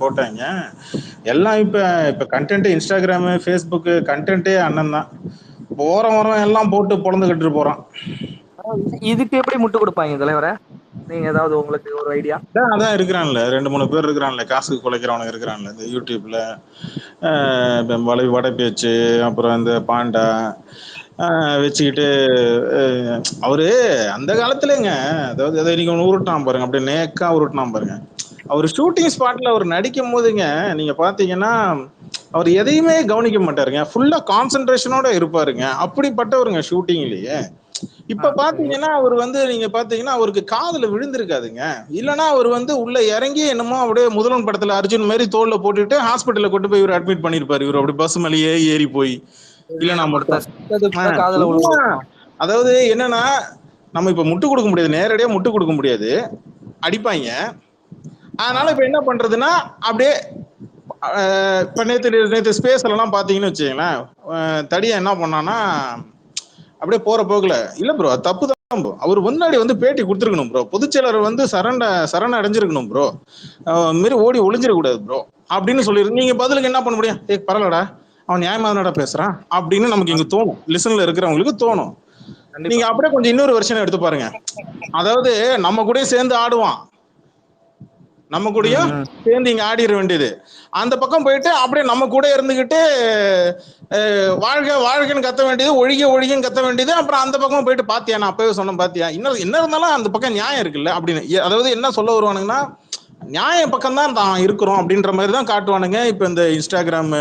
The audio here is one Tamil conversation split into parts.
போட்டாங்க எல்லாம். இப்ப கண்டென்ட் இன்ஸ்டாகிராமு ஃபேஸ்புக்கு கண்டென்ட்டே அண்ணன் தான். ஓரம் எல்லாம் போட்டு பொழந்துகிட்டு போறான். இதுக்கு எப்படி முட்டு கொடுப்பாங்க தலைவரை? நீங்க ஏதாவது உங்களுக்கு ஒரு ஐடியா? அதான் இருக்கிறான்ல 2-3 பேர் இருக்கிறான்ல, காசுக்கு குலைக்கிறவனுக்கு இருக்கிறான்ல இந்த யூடியூப்ல. வடை பேச்சு, அப்புறம் இந்த பாண்டா வச்சுக்கிட்டு அவரு அந்த காலத்துலங்க, அதாவது அதை நீங்க ஒன்று உருட்டான் பாருங்க, அப்படியே நேக்கா உருட்டினான் பாருங்க. அவர் ஷூட்டிங் ஸ்பாட்ல அவர் நடிக்கும் போதுங்க நீங்க பாத்தீங்கன்னா அவர் எதையுமே கவனிக்க மாட்டாருங்க, ஃபுல்லா கான்சென்ட்ரேஷனோட இருப்பாருங்க. அப்படிப்பட்டவருங்க ஷூட்டிங்லயே. இப்ப பாத்தீங்கன்னா அவர் நீங்க பாத்தீங்கன்னா அவருக்கு காதுல விழுந்திருக்காதுங்க. இல்லனா அவர் உள்ள இறங்கி என்னமோ அப்படியே முதல்வன் படத்துல அர்ஜுன் மாதிரி தோல்ல போட்டுட்டு ஹாஸ்பிட்டல்ல கொண்டு போய் இவர் அட்மிட் பண்ணிருப்பாரு. இவர் அப்படி பஸ் மேலேயே ஏறி போய் இல்லனா மட்டும். அதாவது என்னன்னா நம்ம இப்ப முட்டு கொடுக்க முடியாது, நேரடியா முட்டு கொடுக்க முடியாது, அடிப்பாங்க. அதனால இப்ப என்ன பண்றதுன்னா அப்படியே இப்ப நேத்து ஸ்பேஸ்ல எல்லாம் பாத்தீங்கன்னு வச்சுக்கீங்களேன், தடியா என்ன பண்ணான்னா அப்படியே போற போகல இல்ல ப்ரோ, தப்பு தான் ப்ரோ. அவர் முன்னாடி பேட்டி கொடுத்துருக்கணும் ப்ரோ. பொதுச்செயலர் சரண அடைஞ்சிருக்கணும் ப்ரோ. மாரி ஓடி ஒளிஞ்சிடக்கூடாது ப்ரோ அப்படின்னு சொல்லிருக்கு. நீங்க பதிலுக்கு என்ன பண்ண முடியும்? பரவாயில்லடா, அவன் நியாயமானடா பேசுறான் அப்படின்னு நமக்கு இங்க தோணும், லிசன்ல இருக்கிறவங்களுக்கு தோணும். நீங்க அப்படியே கொஞ்சம் இன்னொரு வருஷன் எடுத்து பாருங்க. அதாவது நம்ம கூட சேர்ந்து ஆடுவான், நம்ம கூடயும் சேர்ந்து இங்க ஆடிட வேண்டியது. அந்த பக்கம் போயிட்டு அப்படியே நம்ம கூட இருந்துகிட்டு வாழ்க வாழ்கன்னு கத்த வேண்டியது, ஒழிக ஒழிகன்னு கத்த வேண்டியது. அப்புறம் அந்த பக்கம் போயிட்டு பாத்தியா, நான் அப்பவே சொன்னேன் பாத்தியா, இன்னும் என்ன இருந்தாலும் அந்த பக்கம் நியாயம் இருக்குல்ல அப்படின்னு. அதாவது என்ன சொல்ல வருவானுங்கன்னா, நியாய பக்கம் தான் தான் இருக்கிறோம் அப்படின்ற மாதிரி தான் காட்டுவானுங்க. இப்ப இந்த இன்ஸ்டாகிராம்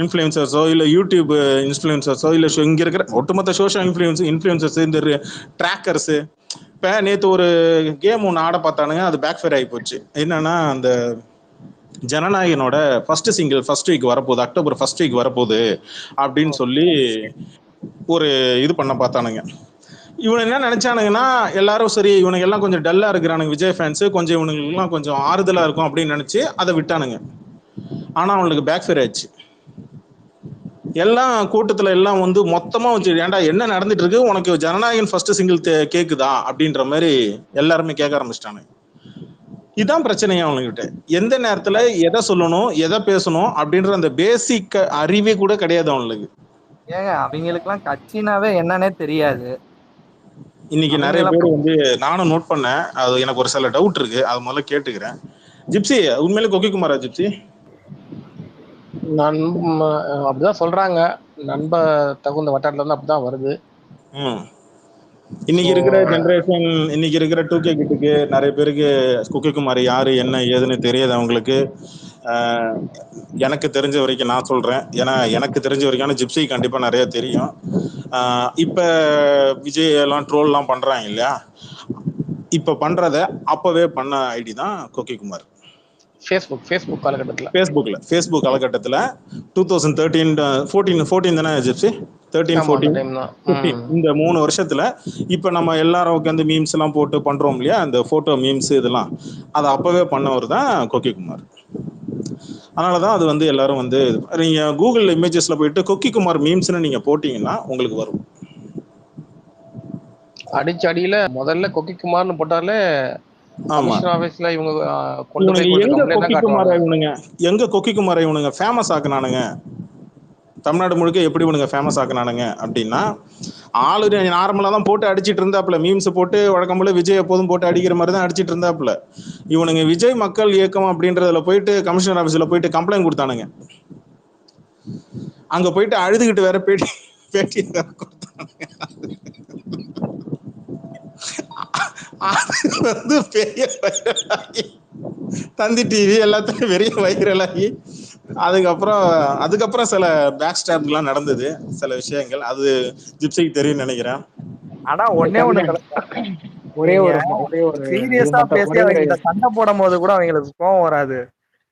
இன்ஃபுளுசர்ஸோ இல்ல யூடியூப் இன்ஃபுளுசர்ஸோ இல்ல இங்க இருக்கிற ஒட்டுமொத்த சோஷியல் இன்ஃபுளுசர்ஸ், இந்த ட்ராக்கர்ஸ். இப்ப நேத்து ஒரு கேம் ஒன்று ஆட பார்த்தானுங்க, அது பேக் ஃபயர் ஆகி போச்சு. என்னன்னா அந்த ஜனநாயகனோட ஃபர்ஸ்ட் சிங்கிள் ஃபர்ஸ்ட் வீக் வரப்போகுது, அக்டோபர் ஃபர்ஸ்ட் வீக் வரப்போகுது அப்படின்னு சொல்லி ஒரு இது பண்ண பார்த்தானுங்க. இவனு என்ன நினைச்சானுங்கன்னா, எல்லாரும் சரி இவனுக்கு எல்லாம் கொஞ்சம் டல்லா இருக்கிறானுங்க விஜய் ஃபேன்ஸ், கொஞ்சம் இவனுக்கு எல்லாம் கொஞ்சம் ஆறுதலா இருக்கும் அப்படின்னு நினைச்சு அதை விட்டானுங்க. ஆனா அவனுக்கு பேக் ஃபயர் ஆயிடுச்சு. எல்லாம் கூட்டத்துல எல்லாம் மொத்தமா வச்சு, ஏன்டா என்ன நடந்துட்டு இருக்கு, உனக்கு ஜனநாயகன் ஃபர்ஸ்ட் சிங்கிள் கேக்குதா அப்படின்ற மாதிரி எல்லாருமே கேட்க ஆரம்பிச்சிட்டானுங்க. இதுதான் பிரச்சனையா அவனுக்கிட்ட. எந்த நேரத்துல எதை சொல்லணும் எதை பேசணும் அப்படின்ற அந்த பேசிக் அறிவே கூட கிடையாது அவனுக்கு. ஏங்க அவங்களுக்கு எல்லாம் கட்சினாவே என்னன்னே தெரியாது. இன்னைக்கு நிறைய பேர் நானும் நோட் பண்ணேன், அது எனக்கு ஒரு சில டவுட் இருக்கு, அது முதல்ல கேட்டுக்கிறேன். ஜிப்சி, உண்மையிலே கொக்கிக்குமாரா ஜிப்சி? அப்படிதான் சொல்றாங்க, நண்ப தகுந்த வட்டாரத்துல இருந்து அப்படிதான் வருது. இன்னைக்கு இருக்கிற ஜெனரேஷன், இன்னைக்கு இருக்கிற 2K கிட்டுக்கு நிறைய பேருக்கு கொக்கிக்குமார் யாரு என்ன ஏதுன்னு தெரியாது அவங்களுக்கு. எனக்கு தெரிஞ்ச வரைக்கும் நான் சொல்றேன், ஏன்னா எனக்கு தெரிஞ்ச வரைக்கும் ஜிப்சி கண்டிப்பா நிறைய தெரியும். இப்ப விஜய் எல்லாம் ட்ரோல் எல்லாம் பண்றாங்க இல்லையா, இப்ப பண்றத அப்பவே பண்ண ஐடி தான் கொக்கிக்குமார். ஃபேஸ்புக் காலகட்டத்தில் 2013-14 தானே ஜிப்சி? 13-14 இந்த 3 வருஷத்துல இப்ப நம்ம எல்லாரும் உட்காந்து மீம்ஸ் எல்லாம் போட்டு பண்றோம் இல்லையா, இந்த போட்டோ மீம்ஸ் இதெல்லாம், அதை அப்பவே பண்ணவர் தான் கொக்கிக்குமார். அதனாலதான் அது எல்லாரும் நீங்க கூகுள் இமேஜஸ்ல போயிட்டு கொக்கிக்குமார் மீம்ஸ்னு நீங்க போட்டீங்கன்னா உங்களுக்கு வரும். அடிச்சடியில முதல்ல கொக்கிக்குமார்னு போட்டாலே எங்க கொக்கிக்குமாரை இவனுங்க ஃபேமஸ் ஆக்குனானுங்க, தமிழ்நாடு முழுக்க எப்படி இவனுங்க ஃபேமஸ் ஆக்குனானுங்க அப்படின்னா, ஆளு நார்மலா தான் போட்டு அடிச்சிட்டு இருந்தாப்புல, மீம்ஸ் போட்டு வழக்கம் போல விஜய் எப்போதும் போட்டு அடிக்கிற மாதிரி தான் அடிச்சிட்டு இருந்தாப்புல. இவனுங்க விஜய் மக்கள் இயக்கம் அப்படின்றதுல போயிட்டு கமிஷனர் ஆபீஸ்ல போயிட்டு கம்ப்ளைண்ட் கொடுத்தானுங்க. அங்க போயிட்டு அழுதுகிட்டு வேற பேட்டி கொடுத்தானுங்க. அது பெரிய வைரலாகி, தந்தி டிவி எல்லாத்தையும் பெரிய வைரலாகி, அதுக்கப்புறம் சில பேக் ஸ்டாப் எல்லாம் நடந்தது, சில விஷயங்கள். அது ஜிப்சிக்கு தெரியும் நினைக்கிறேன். ஆனா ஒரே ஒரு சீரியஸா பேசி அவங்க சண்டை போடும் போது கூட அவங்களுக்கு கோவம் வராது.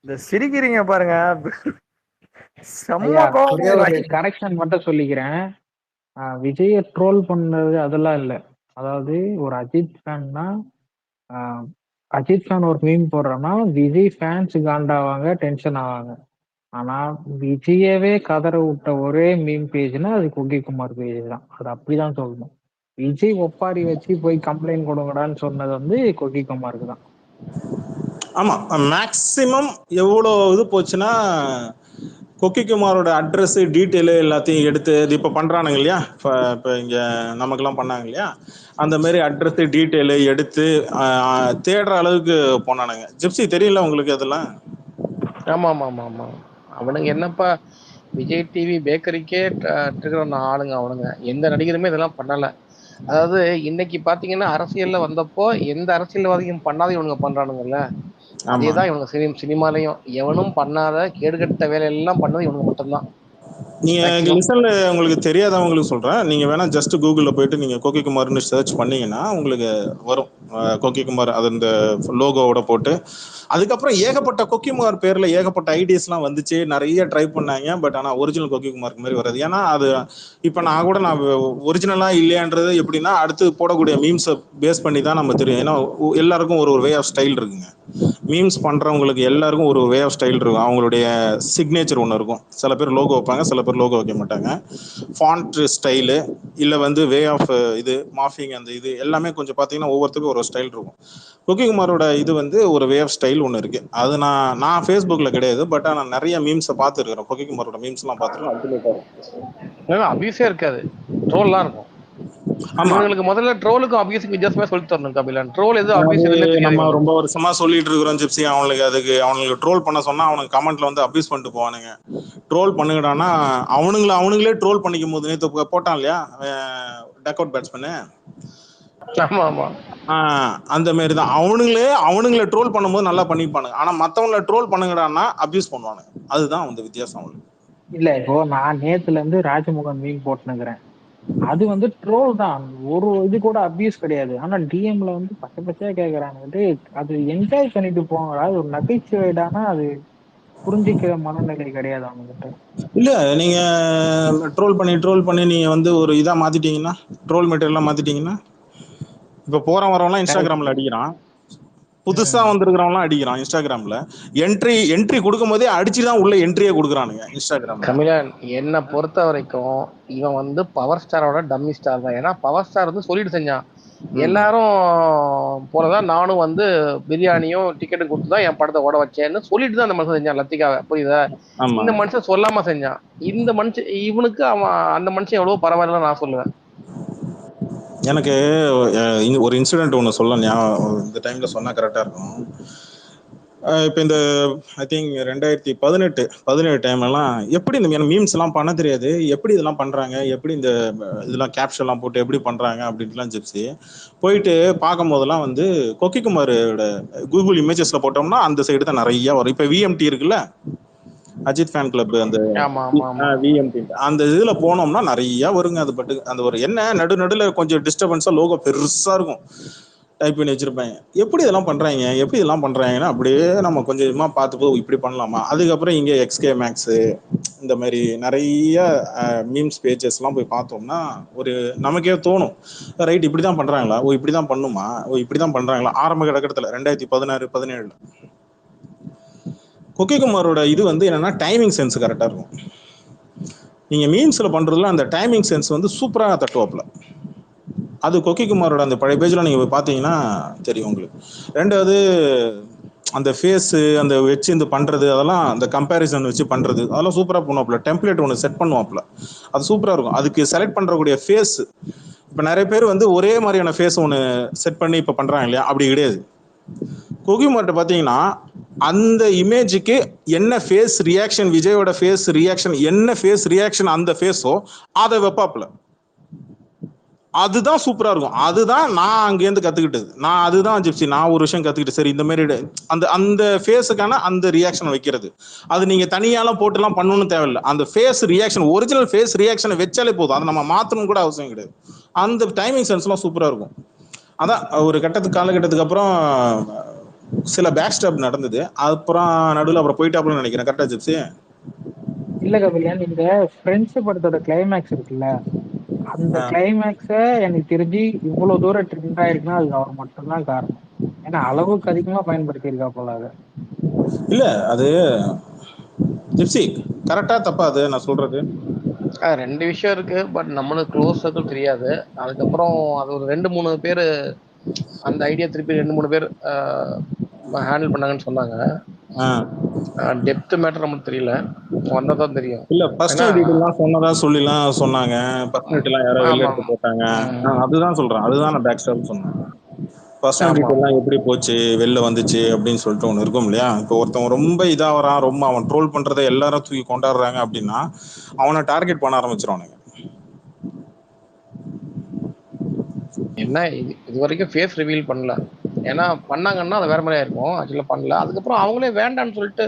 இந்த சிரிக்கிறீங்க பாருங்க, கரெக்ஷன் மட்டும் சொல்லிக்கிறேன். விஜய ட்ரோல் பண்ணது அதெல்லாம் இல்ல. அதாவது ஒரு அஜித் ஃபேன்னா, அஜித் ஃபேன் ஒரு மீம் போடுறோம்னா விஜய் ஃபேன்ஸ் காண்டாவாங்க, டென்ஷன் ஆவாங்க. ஆனா விஜயவே கதற விட்ட ஒரே மீம் பேஜ்னா அது கொக்கிக்குமார் பேஜ் தான். அது அப்படிதான் சொல்லணும். விஜய் ஒப்பாரி வச்சு போய் கம்ப்ளைண்ட் கொடுங்கடான்னு சொன்னது கொக்கிக்குமாருக்கு தான். ஆமா, மேக்சிமம் எவ்வளோ இது போச்சுன்னா கொக்கிக்குமாரோட அட்ரஸ் டீட்டெயிலு எல்லாத்தையும் எடுத்து இது இப்போ பண்ணுறானுங்க இல்லையா, இப்போ இங்கே நமக்கெல்லாம் பண்ணாங்க இல்லையா, அந்த மாதிரி அட்ரஸ் டீட்டெயிலு எடுத்து தேடுற அளவுக்கு போனானுங்க. ஜிப்சி தெரியல உங்களுக்கு அதெல்லாம்? ஆமா ஆமா ஆமா ஆமா. அவனுங்க என்னப்பா விஜய் டிவி பேக்கரிக்கே இருக்கிற ஆளுங்க அவனுங்க. எந்த நடிகருமே இதெல்லாம் பண்ணல. அதாவது இன்னைக்கு பாத்தீங்கன்னா அரசியல்ல வந்தப்போ எந்த அரசியல்வாதியும் பண்ணாத இவனுங்க பண்றானுங்கல்ல. ஆமா, அதேதான் இவனுங்க சினிமாலையும் எவனும் பண்ணாத கேடுகட்ட வேலையெல்லாம் பண்ணது இவனுங்க மட்டும்தான் நீங்க மேக்சிமம். லிசன்ல உங்களுக்கு தெரியாதவங்களுக்கு சொல்றேன். நீங்க வேணா ஜஸ்ட் கூகுள்ல போயிட்டு நீங்க கொக்கிக்குமார்னு சர்ச் பண்ணீங்கன்னா உங்களுக்கு வரும். கொக்கிக்குமார் அது இந்த லோகோவோட போட்டு அதுக்கப்புறம் ஏகப்பட்ட கொக்கிக்குமார் பேர்ல ஏகப்பட்ட ஐடியாஸ்லாம் வந்துச்சு. நிறைய ட்ரை பண்ணாங்க. பட் ஆனா ஒரிஜினல் கொக்கிக்குமார்க்கு மாதிரி வராது. ஏன்னா அது இப்போ நான் ஒரிஜினலா இல்லையான்றது எப்படின்னா அடுத்து போடக்கூடிய மீம்ஸை பேஸ் பண்ணி தான் நம்ம தெரியும். ஏன்னா எல்லாருக்கும் ஒரு வே ஆஃப் ஸ்டைல் இருக்குங்க. மீம்ஸ் பண்றவங்களுக்கு எல்லாருக்கும் ஒரு வே ஆஃப் ஸ்டைல் இருக்கும். அவங்களுடைய சிக்னேச்சர் ஒன்று இருக்கும். சில பேர் லோகோ வைப்பாங்க, சில பேர் லோகோ வைக்க மாட்டாங்க. ஃபாண்ட் ஸ்டைலு இல்லை வந்து வே ஆஃப் இது மாஃபிங் அந்த இது எல்லாமே கொஞ்சம் பார்த்தீங்கன்னா ஒவ்வொருத்தருக்கும் ஒரு ஸ்டைல் இருக்கும். கொக்கிக்குமாரோட இது வந்து ஒரு வே ஆஃப் ஸ்டைல் ஒன்று இருக்கு. அது நான் ஃபேஸ்புக்கில் கிடையாது, பட் நான் நிறைய மீம்ஸை பார்த்துருக்கிறேன். கொக்கிக்குமாரோட மீம்ஸ்லாம் பார்த்துருக்கேன். அல்டிமேட்டாக இருக்கும். அபியூஸே இருக்காது, ட்ரோல்லாம் இருக்கும். ஆமா, இவங்களுக்கு முதல்ல ட்ரோலுக்கும் அபியூஸுக்கு வித்தியாசமே சொல்லி தரணும் கபிலன். ட்ரோல் எது அது அபியூஸ் எதுன்னே தெரியாது நம்ம ரொம்ப இவனுக்கு. வருஷமா சொல்லிட்டு இருக்கிறோம் ஜிப்சி. அவனுக்கு ட்ரோல் பண்ண சொன்னா அவனுக்கு கமெண்ட்ல வந்து அபியூஸ் பண்ணிட்டு போவானுங்க. ட்ரோல் பண்ணுங்கடான்னா அவனுங்களே ட்ரோல் பண்ணிக்கும் போது நேற்று போட்டான் இல்லையா டக் அவுட் பேட்ஸ்மேனு, ஆமா ஆமா. அந்த மாதிரி தான் அவனுங்களே ட்ரோல் பண்ணும்போது நல்லா பண்ணிப்பானுங்க. ஆனா மத்தவங்கள ட்ரோல் பண்ணுங்கடான்னா அபியூஸ் பண்ணுவானுங்க. அதுதான் வந்து வித்தியாசம் அவங்களுக்கு. இல்ல இப்போ நான் நேத்துல இருந்து ராஜமுகன் மீன் போட்டுனுக்கிறேன். அது வந்து ட்ரோல் தான், ஒரு இது கூட அபியூஸ் கிடையாது. ஆனா டிஎம்ல வந்து பச்சை பச்சையா கேக்குறாங்க. அது என்ஜாய் பண்ணிட்டு போங்கடா, அது ஒரு நகைச்சுவைடானா அது புரிஞ்சுக்கிற மனநிலை கிடையாது அவங்க கிட்ட. இல்ல நீங்க ட்ரோல் பண்ணி நீங்க வந்து ஒரு இதா மாத்திட்டீங்கன்னா, ட்ரோல் மெட்டீரியலா மாத்திட்டீங்கன்னா, இப்ப வரவங்கலாம் இன்ஸ்டாகிராம்ல அடிக்கிறான். புதுசா வந்திருக்கிறவங்களாம் அடிக்கிறான் இன்ஸ்டாகிராம்ல. என்ட்ரி கொடுக்கும் போதே அடிச்சுதான் உள்ள என்ட்ரியே கொடுக்குறானுங்க இன்ஸ்டாகிராம்ல. கமிலன் என்னை பொறுத்த வரைக்கும் இவன் வந்து பவர் ஸ்டாரோட டம்மி ஸ்டார் தான். ஏன்னா பவர் ஸ்டார் வந்து சொல்லிட்டு செஞ்சான், எல்லாரும் போலதான் நானும் வந்து பிரியாணியும் டிக்கெட்டும் கொடுத்து தான் என் படத்தை ஓட வச்சேன்னு சொல்லிட்டு தான் அந்த மனுஷன் செஞ்சான் லத்திகாவை. புரியுதா? ஆமா, இந்த மனுஷன் சொல்லாம செஞ்சான். இந்த மனுஷன் இவனுக்கு அவன் அந்த மனுஷன் எவ்வளவு பரவாயில்ல நான் சொல்லுவேன். எனக்கு ஒரு இன்சிடென்ட் ஒன்று சொல்ல ஞாபகம் இந்த டைம்ல சொன்னா கரெக்டா இருக்கும். இப்போ இந்த ஐ திங்க் 2018 டைம்லாம் எப்படி இந்த மீம்ஸ் எல்லாம் பண்ண தெரியாது. எப்படி இதெல்லாம் பண்றாங்க, எப்படி இந்த இதெல்லாம் கேப்ஷன்லாம் போட்டு எப்படி பண்றாங்க அப்படின்ட்டுலாம் ஜிப்சி போயிட்டு பார்க்கும் போதெல்லாம் வந்து கொக்கிக்குமாரோட கூகுள் இமேஜஸ்ல போட்டோம்னா அந்த சைடு தான் நிறைய வரும். இப்போ விஎம்டி இருக்குல்ல, அஜித் ஃபேன் கிளப், அந்த ஆமா ஆமா ஆமா. விஎம்டி அந்த இதுல போனோம்னா நிறைய வருங்க. அது பட்டு அந்த ஒரு என்ன நடுநடுல கொஞ்சம் டிஸ்டர்பன்ஸா லோகோ பெருசா இருக்கும், டைப் பண்ணி வச்சிருப்பாங்க. எப்படி இதெல்லாம் பண்றாங்கன்னா அப்படியே நம்ம கொஞ்சமா பார்த்து இப்படி பண்ணலாமா. அதுக்கப்புறம் இங்க எக்ஸ்கே மேக்ஸ் இந்த மாதிரி நிறைய மீம்ஸ் பேஜஸ்லாம் போய் பார்த்தோம்னா ஒரு நமக்கே தோணும், ரைட் இப்படிதான் பண்றாங்களா, ஓ இப்படிதான் பண்ணுமா, ஓ இப்படிதான் பண்றாங்களா. ஆரம்ப கட்டத்துல 2016-17 கொக்கிக்குமாரோட இது வந்து என்னன்னா டைமிங் சென்ஸ் கரெக்டா இருக்கும். நீங்க மீம்ஸ்ல பண்றதுல அந்த டைமிங் சென்ஸ் வந்து சூப்பரா தட்டுவாப்ல. அது கொக்கிக்குமாரோட அந்த பழைய பேஜ்ல நீங்க பாத்தீங்கன்னா தெரியும் உங்களுக்கு. ரெண்டாவது அந்த ஃபேஸ் அந்த வச்சு இந்த பண்றது, அதெல்லாம் அந்த கம்பேரிசன் வச்சு பண்றது அதெல்லாம் சூப்பரா பண்ணுவாப்ல. டெம்ப்ளேட் ஒன்று செட் பண்ணுவாப்ல, அது சூப்பரா இருக்கும். அதுக்கு செலக்ட் பண்றக்கூடிய ஃபேஸ் இப்ப நிறைய பேர் வந்து ஒரே மாதிரியான ஃபேஸ் ஒன்று செட் பண்ணி இப்ப பண்றாங்க இல்லையா, அப்படி கிடையாது. கொக்கிக்குமார்ட்ட பாத்தீங்கன்னா அந்த இமேஜுக்கு என்ன ஃபேஸ் ரியாக்ஷன், விஜயோட ஃபேஸ் ரியாக்ஷன் என்ன ஃபேஸ் ரியாக்ஷன் அந்த ஃபேஸோ அதை வைப்பாப்ல. அதுதான் சூப்பரா இருக்கும். அதுதான் நான் அங்கேருந்து கத்துக்கிட்டது. அதுதான் ஜிப்சி நான் ஒரு விஷயம் கத்துக்கிட்டேன். சரி இந்த மாதிரி அந்த அந்த ஃபேஸுக்கான அந்த ரியாக்ஷன் வைக்கிறது, அது நீங்க தனியாலாம் போட்டுலாம் பண்ணணும்னு தேவையில்லை. அந்த ஃபேஸ் ரியாக்ஷன் ஒரிஜினல் ஃபேஸ் ரியாக்ஷனை வச்சாலே போதும், அதை நம்ம மாற்றணும் கூட அவசியம் கிடையாது. அந்த டைமிங் சென்ஸ்லாம் சூப்பரா இருக்கும். அதான் ஒரு காலகட்டத்துக்கு அப்புறம் சில பேக் ஸ்டெப் நடந்தது. அப்புறம் நடுவில் அப்புறம் போயிட்டாப்புல நினைக்கிறேன். கரெக்டா ஜிப்சி? இல்ல கபிலன், இந்த ஃப்ரெண்ட்ஸ் படத்தோட கிளைமேக்ஸ் இருக்குல்ல, அந்த கிளைமேக்ஸ எனக்கு தெரிஞ்சு இவ்வளவு தூரம் ட்ரெண்ட் ஆயிருக்குன்னா அது அவர் மட்டும்தான் காரணம். ஏன்னா அளவுக்கு அதிகமா பயன்படுத்தி இருக்கா போல அதை. இல்ல அது ஜிப்சி கரெக்டா தப்பா அது நான் சொல்றது? ரெண்டு விஷயம் இருக்கு. பட் நம்மளுக்கு க்ளோஸ் சர்க்கிள் தெரியாது. அதுக்கப்புறம் அது ஒரு 2-3 பேர் அந்த ஐடியா திருப்பி 2-3 பேர் ஹேண்டில் பண்ணாங்கன்னு சொன்னாங்க. டெப்த் மேட்டர் நமக்கு தெரியல, வந்தாதான் தெரியும். இல்ல ஏன்னா பர்சனல் டீட்டெயிலாம் சொன்னதா சொல்லிலாம் சொன்னாங்க. பர்சனல் யாரோ வெளில ஆமா எடுத்து போட்டாங்க. ஆமா அதுதான் சொல்றேன். அதுதான் நான் பேக் ஸ்டாப் சொன்னேன். பர்சனல் ஆமா டீட்டெயிலாம் எப்படி போச்சு, வெளில வந்துச்சு அப்படின்னு சொல்லிட்டு ஒன்று இருக்கும் இல்லையா? இப்போ ஒருத்தவன் ரொம்ப இதாகிறான், ரொம்ப அவன் ட்ரோல் பண்றதை எல்லாரும் தூக்கி கொண்டாடுறாங்க அப்படின்னா அவனை டார்கெட் பண்ண ஆரம்பிச்சிருவானுங்க. என்ன இது வரைக்கும் ஃபேஸ் ரிவீல் பண்ணல. ஏன்னா பண்ணாங்கன்னா அது வேற மாதிரியா இருக்கும். ஆக்சுவலாக பண்ணல. அதுக்கப்புறம் அவங்களே வேண்டான்னு சொல்லிட்டு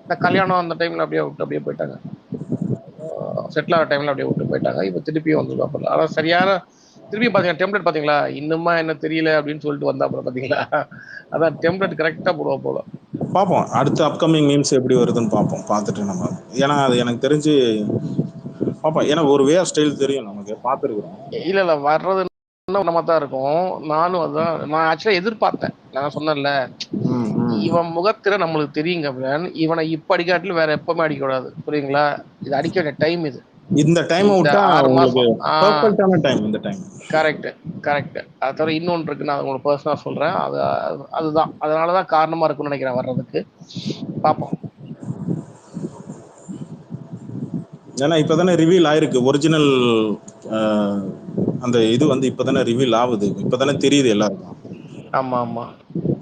இந்த கல்யாணம் அந்த டைம்ல அப்படியே விட்டு அப்படியே போயிட்டாங்க. செட்டில் ஆகிற டைம்ல அப்படியே விட்டு போயிட்டாங்க. இப்போ திருப்பியும் வந்து அதான் சரியான திருப்பி பார்த்தீங்கன்னா டெம்ப்ளேட் பார்த்தீங்களா, இன்னுமா என்ன தெரியல அப்படின்னு சொல்லிட்டு வந்தா அப்புறம் பார்த்தீங்களா, அதான் டெம்ப்ளேட் கரெக்டாக போடுவா போல. பார்ப்போம், அடுத்த அப்கமிங் மீம்ஸ் எப்படி வருதுன்னு பார்ப்போம். பார்த்துட்டு நம்ம, ஏன்னா அது எனக்கு தெரிஞ்சு பார்ப்போம். ஏன்னா ஒரு வே ஆஃப் ஸ்டைல் தெரியும் நமக்கு, பார்த்துருக்குறோம். இல்ல வர்றது நம்ம தான் இருக்கும். நானும் அதான் நான் ஆக்சுவலா எதிர்பார்த்தேன். நான் சொன்னேன்ல, இவன் முகத்திர நம்மளுக்கு தெரியுங்க பிரான். இவனை இப்ப அடிக்காட்டிலும் வேற எப்பவுமே அடிக்கக்கூடாது, புரியுங்களா? இது அடிக்க வேண்டிய டைம் இது. இந்த டைம் இந்த விட்டா 6 உங்களுக்கு மாசம். பெர்ஃபெக்ட்டான டைம் இந்த டைம். Correct correct. அது தவிர இன்னொன்று இருக்கு, நான் உங்களுக்கு பர்சனலா சொல்றேன். அதுதான் அதனாலதான் காரணமா இருக்கும்னு நினைக்கிறேன் வர்றதுக்கு. பார்ப்போம். ஏன்னா இப்பதானே ரிவீல் ஆயிருக்கு ஒரிஜினல். அந்த இது வந்து இப்பதானே ரிவீல் ஆகுது, இப்பதானே தெரியுது எல்லாருக்கும். ஆமா ஆமா.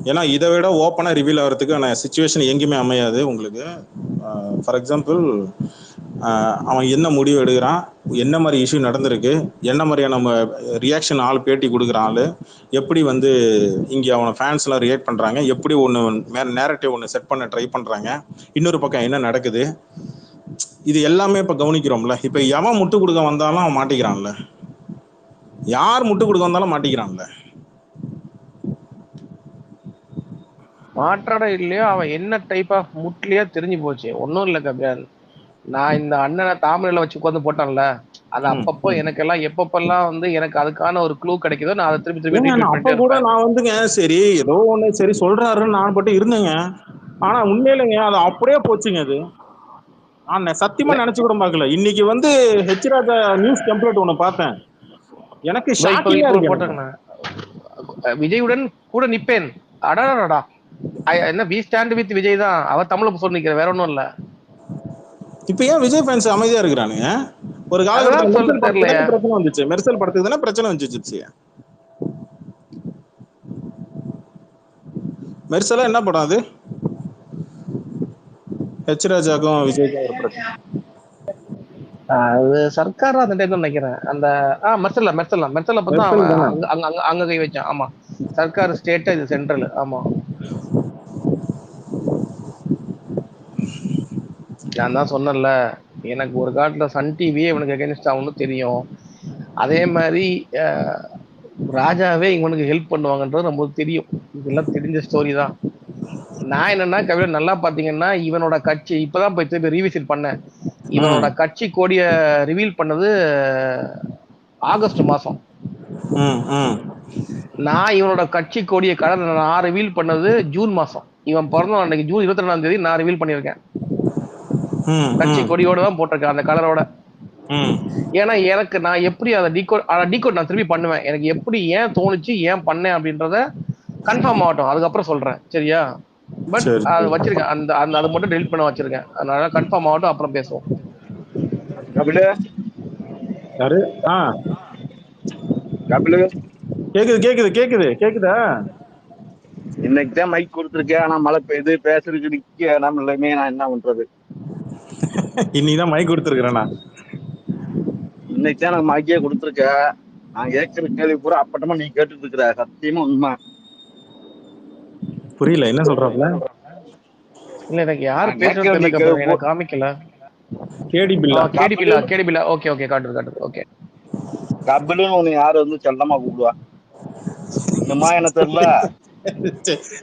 ஏன்னா இதை விட ஓப்பனா ரிவீல் ஆகிறதுக்கான சுச்சுவேஷன் எங்கேயுமே அமையாது உங்களுக்கு. ஃபார் எக்ஸாம்பிள், அவன் என்ன முடிவு எடுக்கிறான், என்ன மாதிரி இஷ்யூ நடந்திருக்கு, என்ன மாதிரியான நம்ம ரியாக்ஷன் ஆள் பேட்டி கொடுக்குற ஆள், எப்படி வந்து இங்கே அவனை ஃபேன்ஸ்லாம் ரியாக்ட் பண்ணுறாங்க, எப்படி ஒன்று நேரட்டிவ் ஒன்று செட் பண்ண ட்ரை பண்ணுறாங்க, இன்னொரு பக்கம் என்ன நடக்குது, இது எல்லாமே இப்போ கவனிக்கிறோம்ல. இப்போ எவன் முட்டு கொடுக்க வந்தாலும் அவன் மாட்டிக்கிறான்ல, யார் முட்டு கொடுக்க வந்தாலும் மாட்டிக்கிறான்ல. மாற்றாட இல்லையோ அவன் என்ன டைப் ஆஃப் முட்லியா தெரிஞ்சு போச்சு. ஒன்றும் இல்லை கபியான், நான் இந்த அண்ணனை தாமரையில வச்சு உட்காந்து போட்டான்ல, அது அப்பப்போ எனக்கெல்லாம் எப்பப்பெல்லாம் வந்து எனக்கு அதுக்கான ஒரு க்ளூ கிடைக்குதோ நான் அதை திருப்பி திருப்பி ரீட்வீட் அப்ப பண்ணிட்டே கூட இருப்பேன். நான் வந்துங்க சரி ஏதோ ஒண்ணு சரி சொல்றாருன்னு நான் பட்டு இருந்தேங்க. ஆனா உண்மையிலங்க அது அப்படியே போச்சுங்க. அது நான் சத்தியமா நினைச்சு கூட பார்க்கல. இன்னைக்கு வந்து ஹெச் ராஜா நியூஸ் டெம்ப்ளேட் ஒண்ணு பார்த்தேன், எனக்கு இப்போ ஷாக்கிங்கா இப்போ இருக்கு. எனக்கு போட்டாங்கண்ணா, விஜயுடன் கூட நிப்பேன். அடாடா, என்ன வி ஸ்டாண்ட் வித் விஜய் தான் அவ தமிழ் சொல்லி நிக்கிற, வேற ஒன்றும் இல்லை. இப்ப ஏன் விஜய் ஃபேன்ஸ் அமைதியா இருக்கிறானுங்க? ஒரு காலகட்டத்தில் அதான் சொல்ல மெர்சல் படத்துக்கு தெரியலையா. தானே பிரச்சனை வந்துச்சு, மெர்சல் படத்துக்கு தானே பிரச்சனை வந்துச்சு. மெர்சலா என்ன படம் அது? ஹெச் ராஜாக்கும் விஜய்க்கும் ஒரு பிரச்சனை. அது சர்க்கார் அந்த டைம்ல நினைக்கிறேன். அந்த மெர்சல்ல பார்த்தா மெர்சல் தானே. அங்க கை வச்சான். ஆமா, சர்க்கார் ஸ்டேட், இது சென்ட்ரல். ஆமா, நான் தான் சொன்னேன்ல, எனக்கு ஒரு காலத்துல சன் டிவியே இவனுக்கு அகைன்ஸ்ட் ஆகும்னு தெரியும். அதே மாதிரி ராஜாவே இவனுக்கு ஹெல்ப் பண்ணுவாங்கன்றது நம்மளுக்கு தெரியும். இதெல்லாம் தெரிஞ்ச ஸ்டோரி தான். நான் என்னன்னா கவிழன் நல்லா பாத்தீங்கன்னா, இவனோட கட்சி இப்பதான் போய் திருப்பி ரீவிசிட் பண்ணேன். இவனோட கட்சி கோடிய ரிவீல் பண்ணது ஆகஸ்ட் மாசம். நான் இவனோட கட்சி கொடிய கடந்த நான் ரிவீல் பண்ணது ஜூன் மாசம். இவன் பிறந்த அன்னைக்கு ஜூன் 22ஆம் தேதி நான் ரிவீல் பண்ணியிருக்கேன். கட்சி கொடியோட தான் போட்டிருக்கேன், அந்த கலரோட. ஏன்னா எனக்கு நான் எப்படி அதை டீகோட் நான் திருப்பி பண்ணுவேன். எனக்கு எப்படி ஏன் தோணுச்சு, ஏன் பண்ணேன் அப்படின்றத கன்ஃபார்ம் ஆகட்டும், அதுக்கப்புறம் சொல்றேன், சரியா? பட் அது வச்சிருக்கேன், அந்த அந்த அதை மட்டும் டெலிட் பண்ண வச்சிருக்கேன். அதனால கன்ஃபார்ம் ஆகட்டும், அப்புறம் பேசுவோம். யாரு? கேக்குது கேக்குது கேக்குது கேக்குதா? இன்னைக்கு தான் மைக் கொடுத்துருக்கேன், ஆனா மழை பெய்யுது, பேசுறதுக்கு நிக்க நம்ம இல்லையுமே, நான் என்ன பண்றது? இன்னைக்குதான் மைக் கொடுத்துருக்கிறேண்ணா. இன்னைக்கு தான் நான் மைக்கே கொடுத்துருக்கேன். நான் கேட்கிற கேள்வி பூரா அப்பட்டமா நீ கேட்டுட்டு இருக்கிற, சத்தியமா உண்மை. புரியல என்ன சொல்றாப்ல? இல்ல எனக்கு யாரு பேசுறது காமிக்கல. கேடி பில்லா. ஓகே ஓகே, காட்டுது. ஓகே, கபிலுன்னு உன்னை யாரு வந்து செல்லமா கூப்பிடுவா? இன்னுமா என்ன தெரியல?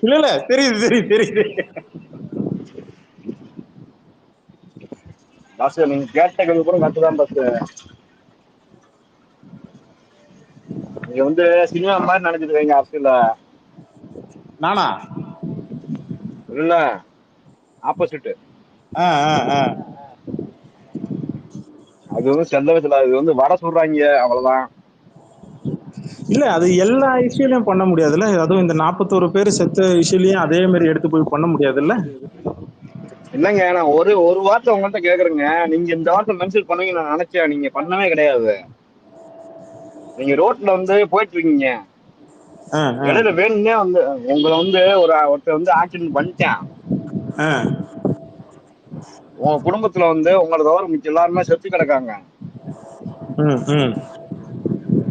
இல்ல தெரியுது. பாஸ் நீங்க கேட்ட கேள்வி பூரா கட்டுதான் பாஸ். நீங்க வந்து சினிமா மாதிரி நினைச்சிட்டு இருக்கீங்க அரசியல. நானா? இல்ல, ஆப்போசிட். அது வந்து செல்ல வச்சல, அது வந்து வடை சொல்றாங்க, அவ்வளவுதான். இல்ல அது எல்லா இஷ்யூலயும் பண்ண முடியாதுல்ல. அதுவும் இந்த 41 பேர் செத்த இஷ்யூலயும் அதே மாதிரி எடுத்து போய் பண்ண முடியாதுல்ல. இல்லைங்க, நான் ஒரு ஒரு வார்த்தை உங்கள்கிட்ட கேக்குறேங்க. நீங்க இந்த வார்த்தை மென்ஷன் பண்ணுவீங்க நான் நினைச்சேன். நீங்க பண்ணவே கிடையாது. நீங்க ரோட்ல வந்து போயிட்டு இருக்கீங்க, இடையில வேணும்னே வந்து உங்களை வந்து ஒருத்தர் வந்து ஆக்சிடென்ட் பண்ணிட்டான். உங்க குடும்பத்துல வந்து உங்களை தவிர மிச்சம் எல்லாருமே செத்து கிடக்காங்க.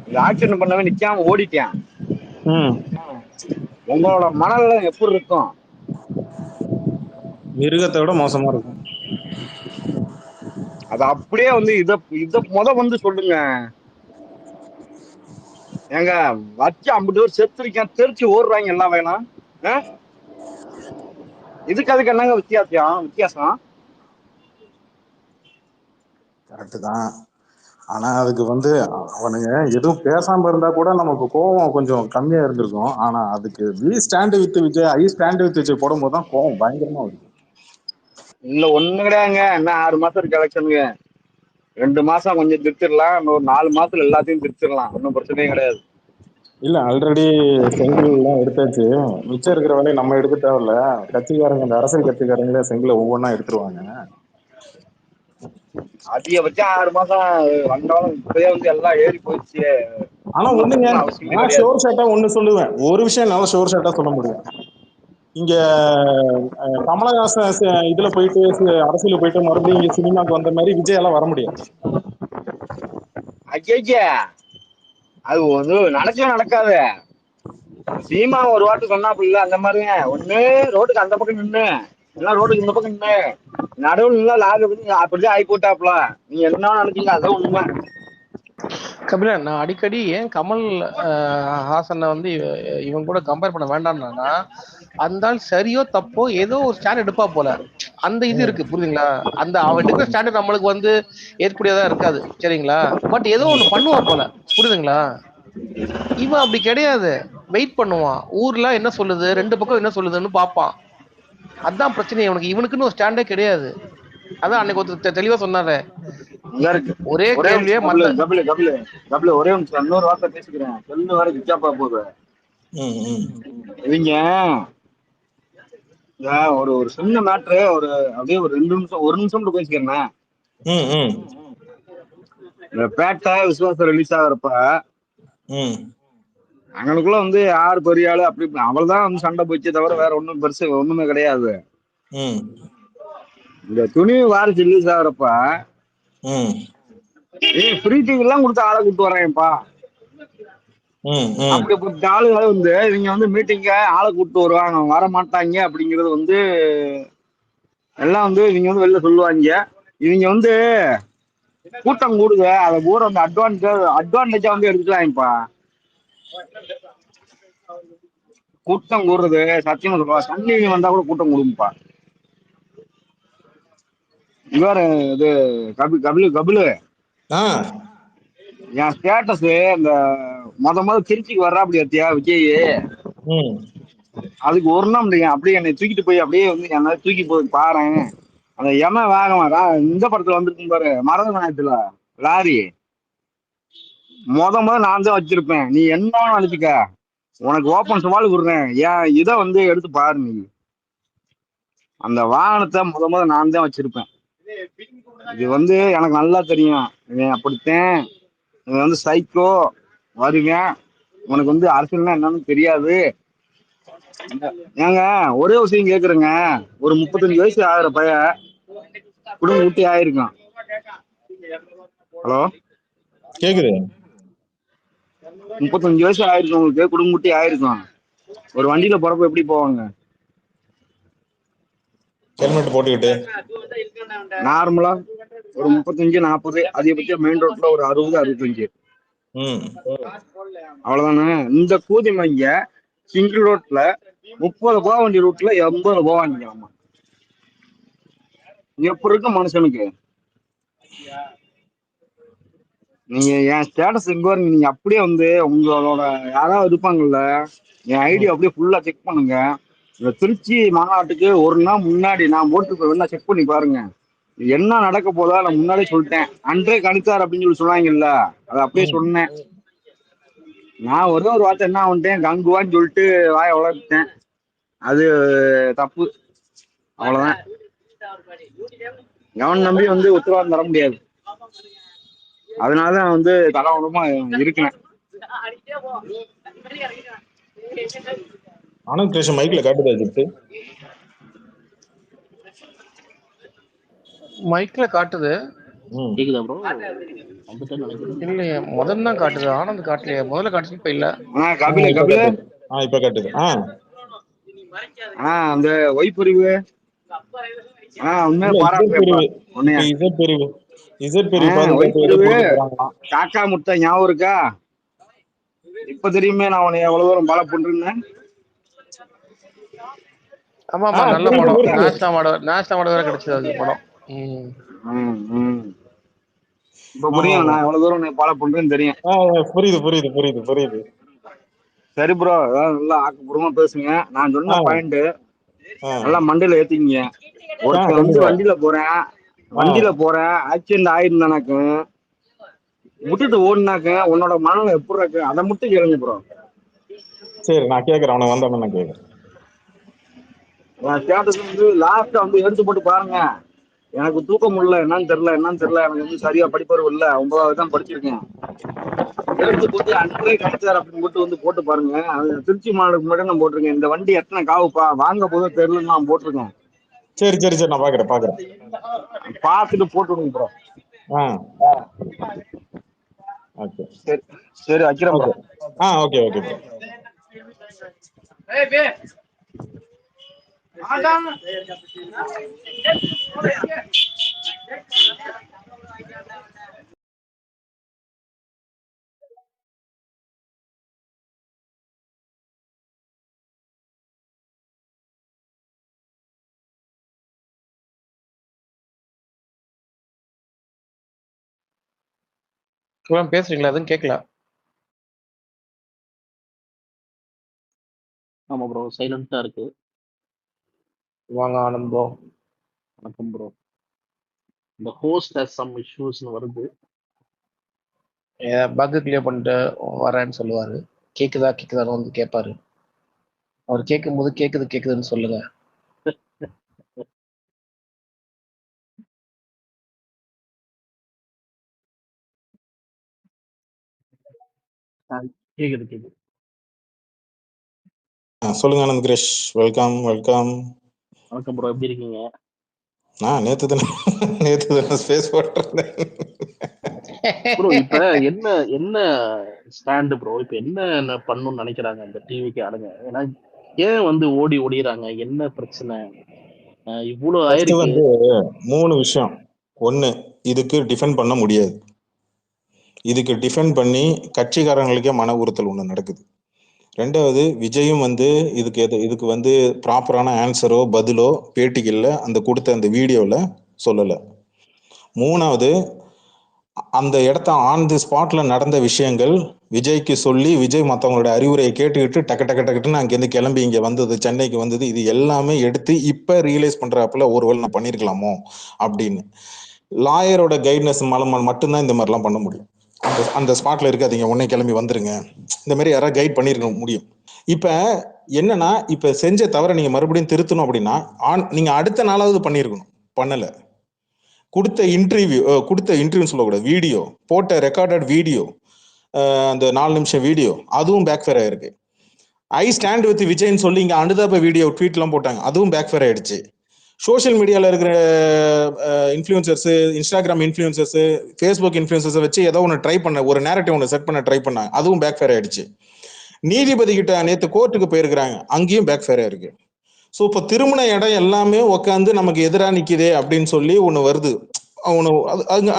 இந்த ஆக்சிடென்ட் பண்ணவே நிக்காம ஓடிட்டேன். உங்களோட மனநிலை எப்படி இருக்கும்? மிருகத்தை விட மோசமா இருக்கும். அது அப்படியே வந்து இத வந்து சொல்லுங்க. ஏங்க வச்சு 50 பேர் செத்துருக்கேன், தெரிச்சு ஓடுறாங்க எல்லாம் வேணாம். இதுக்கு அதுக்கு என்னங்க வித்தியாசம்? கரெக்டு தான். ஆனா அதுக்கு வந்து அவனுங்க எதுவும் பேசாம இருந்தா கூட நமக்கு கோவம் கொஞ்சம் கம்மியா இருந்திருக்கும். ஆனா அதுக்கு we stand with Vijay, I stand with Vijay போடும்போது தான் கோவம் பயங்கரமா வருது. இல்ல ஒண்ணு கிடையாதுங்க. என்ன 6 மாசம் இருக்கு எலெக்ஷனுக்கு. 2 மாசம் கொஞ்சம் திருத்திடலாம், இன்னொரு 4 மாசத்துல எல்லாத்தையும் திருத்திடலாம். ஒன்றும் பிரச்சனையும் கிடையாது. இல்ல ஆல்ரெடி செங்கல் எல்லாம் எடுத்தாச்சு. மிச்சம் இருக்கிற வேலையை நம்ம எடுக்க தேவையில்ல. கட்சிக்காரங்க, இந்த அரசியல் கட்சிக்காரங்களே செங்கலை ஒவ்வொன்றா எடுத்துருவாங்க. அதிகபட்சம் 6 மாசம் வந்தாலும் இப்பயே வந்து எல்லாம் ஏறி போயிடுச்சு. ஆனா ஒண்ணுங்க, அவசியமே நான் கிடையாது. ஷோர் ஷாட்டா ஒண்ணு சொல்லுவேன். ஒரு விஷயம் என்னால ஷோர் ஷாட்டா சொல்ல முடியும். இங்க கமலஹாசன் இதுல போயிட்டு அரசியல போயிட்டு மறுபடியும் இங்க சினிமாக்கு வந்த மாதிரி விஜயால வர முடியாது. ஐயா அது வந்து நடக்காது. சீமா ஒரு வாட்டு சொன்னாப்புல அந்த மாதிரிங்க. ஒண்ணு ரோட்டுக்கு அந்த பக்கம் நின்று, இல்ல ரோட்டுக்கு இந்த பக்கம் நின்று, நடுவில் நின்னா லாரி அப்படிதான் ஆகி போட்டாப்புல. நீங்க என்ன நினைச்சீங்க? அதான் உண்மை. கபிலன், நான் அடிக்கடி ஏன் கமல் ஹாசனை வந்து இவன் கூட கம்பேர் பண்ண வேண்டாம்னா, அந்த ஆள் சரியோ தப்போ ஏதோ ஒரு ஸ்டாண்ட் எடுப்பா போல, அந்த இது இருக்கு, புரியுதுங்களா? அந்த அவன் எடுக்கிற ஸ்டாண்ட் நம்மளுக்கு வந்து ஏற்புடையதா இருக்காது, சரிங்களா? பட் ஏதோ ஒண்ணு பண்ணுவான் போல, புரியுதுங்களா? இவன் அப்படி கிடையாது. வெயிட் பண்ணுவான், ஊர்ல என்ன சொல்லுது, ரெண்டு பக்கம் என்ன சொல்லுதுன்னு பார்ப்பான். அதான் பிரச்சனை. இவனுக்குன்னு ஒரு ஸ்டாண்டே கிடையாது. அதான் அன்னைக்கு ஒருத்தர் தெளிவா சொன்னாரு, ஒரே கேள்வியே கபில ஒரே நிமிஷம் இன்னொரு வார்த்தை பேசிக்கிறேன். செல்லு வர கிச்சாப்பா போகுது. இவங்க ஒரு சின்ன மேட்ரு, ஒரு அப்படியே ஒரு 2 நிமிஷம் 1 நிமிஷம் பேசிக்கிறேன். இந்த பேட்டை விசுவாசம் ரிலீஸ் ஆகிறப்ப அங்களுக்குள்ள வந்து யாரு பெரிய ஆளு அப்படி அவள்தான் வந்து சண்டை போச்சு தவிர வேற ஒண்ணும் பெருசு ஒண்ணுமே கிடையாது. இந்த Thunivu Varisu release ஆகிறப்ப free TV எல்லாம் கொடுத்து ஆளை கூப்பிட்டு வரேன்ப்பா. அப்படிப்பட்ட ஆளுகளை வந்து இவங்க வந்து மீட்டிங்க ஆளை கூப்பிட்டு வருவாங்க, வர மாட்டாங்க அப்படிங்கிறது வந்து எல்லாம் வந்து இவங்க வந்து வெளில சொல்லுவாங்க. இவங்க வந்து கூட்டம் கூடுது, அதை பூரா வந்து அட்வான்டேஜா வந்து எடுத்துக்கலாம்ப்பா. கூட்டம் கூடுறது சத்தியமா சொல்லுவா, சன்னி வந்தா கூட கூட்டம் கூடும்பா. இவரு இது கபிலு என் ஸ்டேட்டஸ் இந்த முத திருச்சிக்கு வர்றா அப்படி வத்தியா விஜய், அதுக்கு ஒரு நாள் அப்படியே என்னை தூக்கிட்டு போய் அப்படியே வந்து என்ன தூக்கி போய் பாரு. அந்த வேகமா இந்த படத்துல வந்துருக்கும் பாரு, மரதநாயகத்துல லாரி முத நான் தான் வச்சிருப்பேன். நீ என்ன நினைச்சுக்க, உனக்கு ஓப்பன் சவால் விடுறேன், ஏன் இதை வந்து எடுத்து பாரு. நீ அந்த வாகனத்தை முத நான் தான் வச்சிருப்பேன். இது வந்து எனக்கு நல்லா தெரியும். இவன் அப்படித்தான், இவன் வந்து சைக்கோ வருவேன். உனக்கு வந்து அரசியல்னா என்னன்னு தெரியாது. ஏங்க ஒரே விஷயம் கேக்குறேங்க, ஒரு 35 வயசு ஆகுற பையன் குடும்ப ஊட்டி ஆயிருக்கான். ஹலோ கேக்குது? 35 வயசு ஆயிருக்கவங்களுக்கு குடும்ப ஊட்டி ஆயிருக்கும். ஒரு வண்டியில போறப்ப எப்படி போவாங்க? ஹெல்மெட் போட்டுக்கிட்டு நார்மலா ஒரு 35-40, அதிகபட்சம் மெயின் ரோட்ல ஒரு 60-65, அவ்வளவுதானே. இந்த கூதிமைங்க சிங்கிள் ரோட்ல 30 போக வேண்டிய ரூட்ல 80 போவாங்க. ஆமா, எப்படி இருக்கு மனுஷனுக்கு? நீங்க என் ஸ்டேட்டஸ் எங்க வரீங்க, நீங்க அப்படியே வந்து உங்களோட யாராவது இருப்பாங்கல்ல, என் ஐடியா அப்படியே ஃபுல்லா செக் பண்ணுங்க. இந்த திருச்சி மாநாட்டுக்கு ஒரு நாள் முன்னாடி நான் போட்டு செக் பண்ணி பாருங்க, என்ன நடக்க போதா நான் முன்னாடியே சொல்லிட்டேன். அன்றே கணித்தார் அப்படின்னு சொல்லுவாங்கல்ல, அதை அப்படியே சொன்னேன். நான் ஒரே ஒரு வார்த்தை என்ன வந்துட்டேன், கங்குவான்னு சொல்லிட்டு வாயை வளர்த்தேன். அது தப்பு, அவ்வளவுதான். எவன் நம்பி வந்து உத்தரவாதம் தர முடியாது. அதனாலதான் வந்து தலைவனமா இருக்கேன். ஆனந்த் கிருஷ்ணன் மைக்ல காட்டுதா ஜிப்ட்? மைக்ல காட்டுது. கேக்குதா ப்ரோ? இல்லையே, முதல்ல தான் காட்டுது. ஆனந்த் காட்டலையே. முதல்ல காட்டுச்சு, இப்ப இல்ல. கபில இப்ப காட்டுது. அந்த ஒய்புரிவு உண்மையா பாராட்டுறேன். காக்கா முட்டை ஞாபகம் இருக்கா? இப்ப தெரியுமே நான் உன்னை எவ்வளவு தூரம் பால பண்றேன்னு. ஆமா ஆமா, நல்ல படம். நேஷனல் அவார்டு வேற கிடைச்சது அந்த படம். இப்ப புரியும் நான் எவ்வளவு தூரம் உன்னை பால பண்றேன்னு தெரியும். புரியுது. சரி ப்ரோ, ஏதாவது நல்லா ஆக்கப்பூர்வமா பேசுங்க. நான் சொன்ன பாயிண்ட் நல்லா மண்டையில ஏத்திங்க. ஒருத்தர் வந்து வண்டியில போறேன் ஆக்சிடென்ட் ஆயிருந்தானாக்க விட்டுட்டு ஓடினாக்க உன்னோட மனநிலை எப்படி இருக்கு, அதை மட்டும் கேளுங்க ப்ரோ. சரி, நான் கேக்குறேன். அவனை வந்தவன நான் கேக்குறேன். ஸ்டேட்டஸ் வந்து லாஸ்டா வந்து எடுத்து போட்டு பாருங்க. எனக்கு தூக்கம் முடியல, என்னன்னு தெரியல. எனக்கு வந்து சரியா படிப்பறிவு இல்ல, 9வது தான் படிச்சிருக்கேன். எடுத்து போட்டு அன்றே கிடைச்சார் அப்படின்னு போட்டு பாருங்க. அது திருச்சி மாநிலத்துக்கு முன்னாடி நான் போட்டிருக்கேன். இந்த வண்டி எத்தனை காவுப்பா வாங்க போதும் தெரியலன்னு நான் போட்டிருக்கேன். சரி நான் பாக்குறேன். பார்த்துட்டு போட்டு விடுங்க ப்ரோ. ஓகே. சரி வைக்கிறேன் ப்ரோ. Okay bro. பேசுறீங்களா? அதுவும் கேட்கல. ஆமா ப்ரோ, சைலண்டா இருக்கு. வாங்க ஆனந்த் ப்ரோ. வணக்கம் ப்ரோ. இந்த ஹோஸ்ட் ஹஸ் சம் இஷ்யூஸ்னு வருது. பக் கிளியர் பண்ணிட்டு வரேன்னு சொல்லுவாரு. கேக்குதான்னு வந்து கேட்பாரு. அவர் கேட்கும் போது கேக்குதுன்னு சொல்லுங்க. கேக்குது. சொல்லுங்க ஆனந்த் கிரேஷ். வெல்கம். வணக்கம் ப்ரோ, எப்படி இருக்கீங்க? நேத்து தானே ஸ்பேஸ் போட்டிருந்தேன் ப்ரோ. இப்ப என்ன ஸ்டாண்டு ப்ரோ? இப்ப என்ன பண்ணணும்னு நினைக்கிறாங்க அந்த டிவிக்கு ஆளுங்க? ஏன்னா ஏன் வந்து ஓடிறாங்க? என்ன பிரச்சனை? இவ்வளவு ஆயிருக்கு. வந்து 3 விஷயம். 1, இதுக்கு டிஃபெண்ட் பண்ண முடியாது. இதுக்கு டிஃபெண்ட் பண்ணி கட்சிக்காரங்களுக்கே மன உறுத்தல் ஒண்ணு நடக்குது. 2வது, விஜயும் வந்து இதுக்கு வந்து ப்ராப்பரான ஆன்சரோ பதிலோ பேட்டிகள்ல அந்த கொடுத்த அந்த வீடியோல சொல்லல. 3வது, அந்த இடத்த ஆன் தி ஸ்பாட்ல நடந்த விஷயங்கள் விஜய்க்கு சொல்லி விஜய் மற்றவங்களோட அறிவுரையை கேட்டுக்கிட்டு டக்குன்னு அங்கேருந்து கிளம்பி இங்க வந்தது, சென்னைக்கு வந்தது, இது எல்லாமே எடுத்து இப்ப ரியலைஸ் பண்றாப்புல ஒருவேளை நான் பண்ணிருக்கலாமோ அப்படின்னு. லாயரோட கைட்னஸ் மட்டும்தான் இந்த மாதிரிலாம் பண்ண முடியும். அந்த ஸ்பாட்ல இருக்காதீங்க, உடனே கிளம்பி வந்துருங்க, இந்த மாதிரி யாராவது கைட் பண்ணிருக்க முடியும். இப்ப என்னன்னா, இப்ப செஞ்ச தவிர நீங்க மறுபடியும் திருத்தணும் அப்படின்னா நீங்க அடுத்த நாளாவது பண்ணிருக்கணும், பண்ணல. கொடுத்த இன்டர்வியூ சொல்லக்கூடாது, வீடியோ போட்ட ரெக்கார்டட் வீடியோ, அந்த 4 நிமிஷம் வீடியோ, அதுவும் பேக் ஃபேர் ஆயிருக்கு. ஐ ஸ்டாண்ட் வித் விஜய்ன்னு சொல்லி இங்க அனுதாப வீடியோ ட்வீட்லாம் போட்டாங்க, அதுவும் பேக் ஃபேர் ஆயிடுச்சு. சோஷியல் மீடியாவில் இருக்கிற influencers, Instagram influencers, Facebook influencers வச்சு ஏதோ ஒன்று ட்ரை பண்ண, ஒரு நேரட்டிவ் ஒன்று செட் பண்ண ட்ரை பண்ணாங்க, அதுவும் பேக் ஃபேர் ஆயிடுச்சு. நீதிபதி கிட்ட நேற்று கோர்ட்டுக்கு போயிருக்கிறாங்க, அங்கேயும் பேக் ஃபேர் ஆயிருக்கு. ஸோ இப்போ திருமண இடம் எல்லாமே உட்காந்து நமக்கு எதிராக நிற்குதே அப்படின்னு சொல்லி ஒன்று வருது.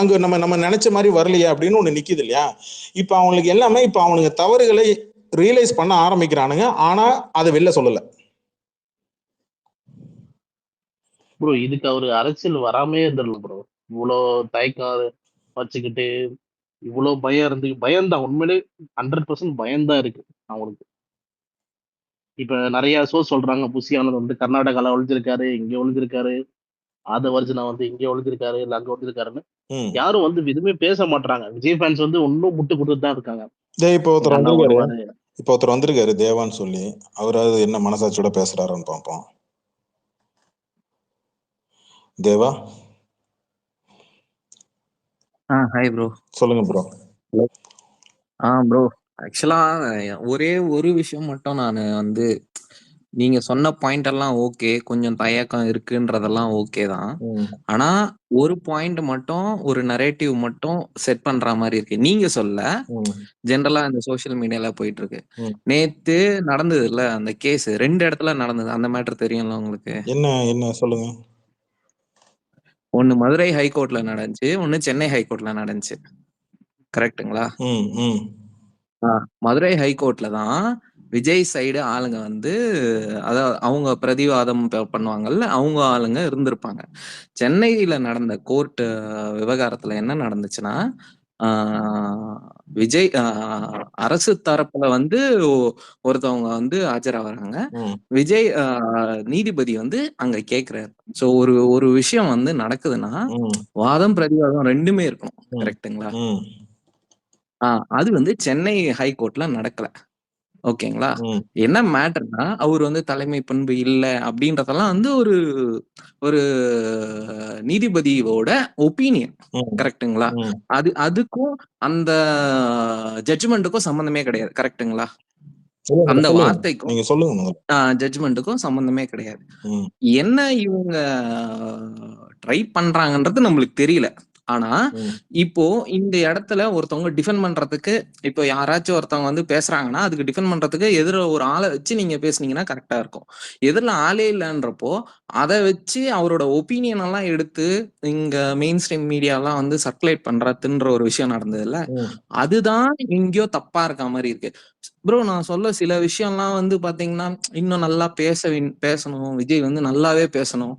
அங்க நம்ம நினைச்ச மாதிரி வரலையே அப்படின்னு ஒண்ணு நிக்குது இல்லையா? இப்ப அவங்களுக்கு எல்லாமே இப்ப அவனுங்க தவறுகளை ரியலைஸ் பண்ண ஆரம்பிக்கிறானுங்க, ஆனா அதை வெளில சொல்லல. ப்ரோ, இதுக்கு அவரு அரசியல் வராமே இருந்துடல ப்ரோ. இவ்வளோ தயக்கம் வச்சுக்கிட்டு, இவ்வளோ பயம்தான். உண்மையிலே 100% பயம்தான் இருக்கு அவங்களுக்கு. இப்ப நிறைய சொல்றாங்க, புசியானது வந்து கர்நாடகால ஒழிஞ்சிருக்காரு, இங்க ஒழிஞ்சிருக்காரு, ஆதவர்ஜுனா வந்து இங்க ஒழிஞ்சிருக்காரு, இல்ல அங்க ஒழிஞ்சிருக்காருன்னு யாரும் வந்து எதுவுமே பேச மாட்டாங்க. விஜய் ஃபேன்ஸ் வந்து ஒன்னும் முட்டு கொடுத்துட்டு தான் இருக்காங்க. இப்போ ஒருத்தர் நல்லா வந்திருக்காரு, வருவாரு. இப்போ ஒருத்தர் வந்திருக்காரு தேவான்னு சொல்லி, அவராவது என்ன மனசாட்சியோட பேசுறாருன்னு பார்ப்போம். தேவா ஹாய் ப்ரோ. சொல்லுங்க ப்ரோ. ப்ரோ ஆக்சுவலா ஒரே ஒரு விஷயம் மட்டும் நான் வந்து நீங்க சொன்ன பாயிண்ட் எல்லாம் ஓகே, கொஞ்சம் தயக்கம் இருக்குன்றதெல்லாம் ஓகே தான். ஆனா ஒரு பாயிண்ட் மட்டும், ஒரு நரேட்டிவ் மட்டும் செட் பண்ற மாதிரி இருக்கு. நீங்க சொல்ல ஜென்ரலா இந்த சோசியல் மீடியால போயிட்டு இருக்கு. நேத்து நடந்தது இல்ல அந்த கேஸ், 2 இடத்துல நடந்தது. அந்த மேட்டர் தெரியும்ல உங்களுக்கு? என்ன சொல்லுங்க. ஒன்னு மதுரை ஹைகோர்ட்ல நடந்துச்சு, ஒன்னு சென்னை ஹைகோர்ட்ல நடந்துச்சு. கரெக்ட்டுங்களா? மதுரை ஹைகோர்ட்ல தான் விஜய் சைடு ஆளுங்க வந்து அதாவது அவங்க பிரதிவாதம் பண்ணுவாங்கல்ல, அவங்க ஆளுங்க இருந்திருப்பாங்க. சென்னையில நடந்த கோர்ட் விவகாரத்துல என்ன நடந்துச்சுன்னா, விஜய் அரசு தரப்புல வந்து ஒருத்தவங்க வந்து ஆஜராகிறாங்க. விஜய் நீதிபதி வந்து அங்க கேக்குறாரு. சோ ஒரு விஷயம் வந்து நடக்குதுன்னா வாதம் பிரதிவாதம் 2மே இருக்கணும். கரெக்ட்டுங்களா? அது வந்து சென்னை ஹைகோர்ட்ல நடக்கல. ஓகேங்களா? என்ன மேட்டர்னா, அவர் வந்து தலைமை பண்பு இல்ல அப்படின்றதெல்லாம் வந்து ஒரு நீதிபதியோட ஒப்பீனியன். கரெக்ட்டுங்களா? அதுக்கும் அந்த ஜட்ஜ்மெண்ட்டுக்கும் சம்பந்தமே கிடையாது. கரெக்ட்டுங்களா? அந்த வார்த்தைக்கும் ஜட்ஜ்மெண்ட்டுக்கும் சம்பந்தமே கிடையாது. என்ன இவங்க ட்ரை பண்றாங்கன்றது நம்மளுக்கு தெரியல. ஆனா இப்போ இந்த இடத்துல ஒருத்தவங்க டிஃபெண்ட் பண்றதுக்கு, இப்போ யாராச்சும் ஒருத்தவங்க வந்து பேசுறாங்கன்னா அதுக்கு டிஃபெண்ட் பண்றதுக்கு எதிர ஒரு ஆளை வச்சு நீங்க பேசுனீங்கன்னா கரெக்டா இருக்கும். எதிரில ஆளே இல்லைன்றப்போ அதை வச்சு அவரோட ஒப்பீனியன் எல்லாம் எடுத்து இங்க மெயின் ஸ்ட்ரீம் மீடியா எல்லாம் வந்து சர்க்குலேட் பண்றதுன்ற ஒரு விஷயம் நடந்தது இல்ல, அதுதான் எங்கேயோ தப்பா இருக்க மாதிரி இருக்கு. ப்ரோ நான் சொல்ல சில விஷயம்லாம் வந்து பாத்தீங்கன்னா இன்னும் நல்லா பேசணும், விஜய் வந்து நல்லாவே பேசணும்.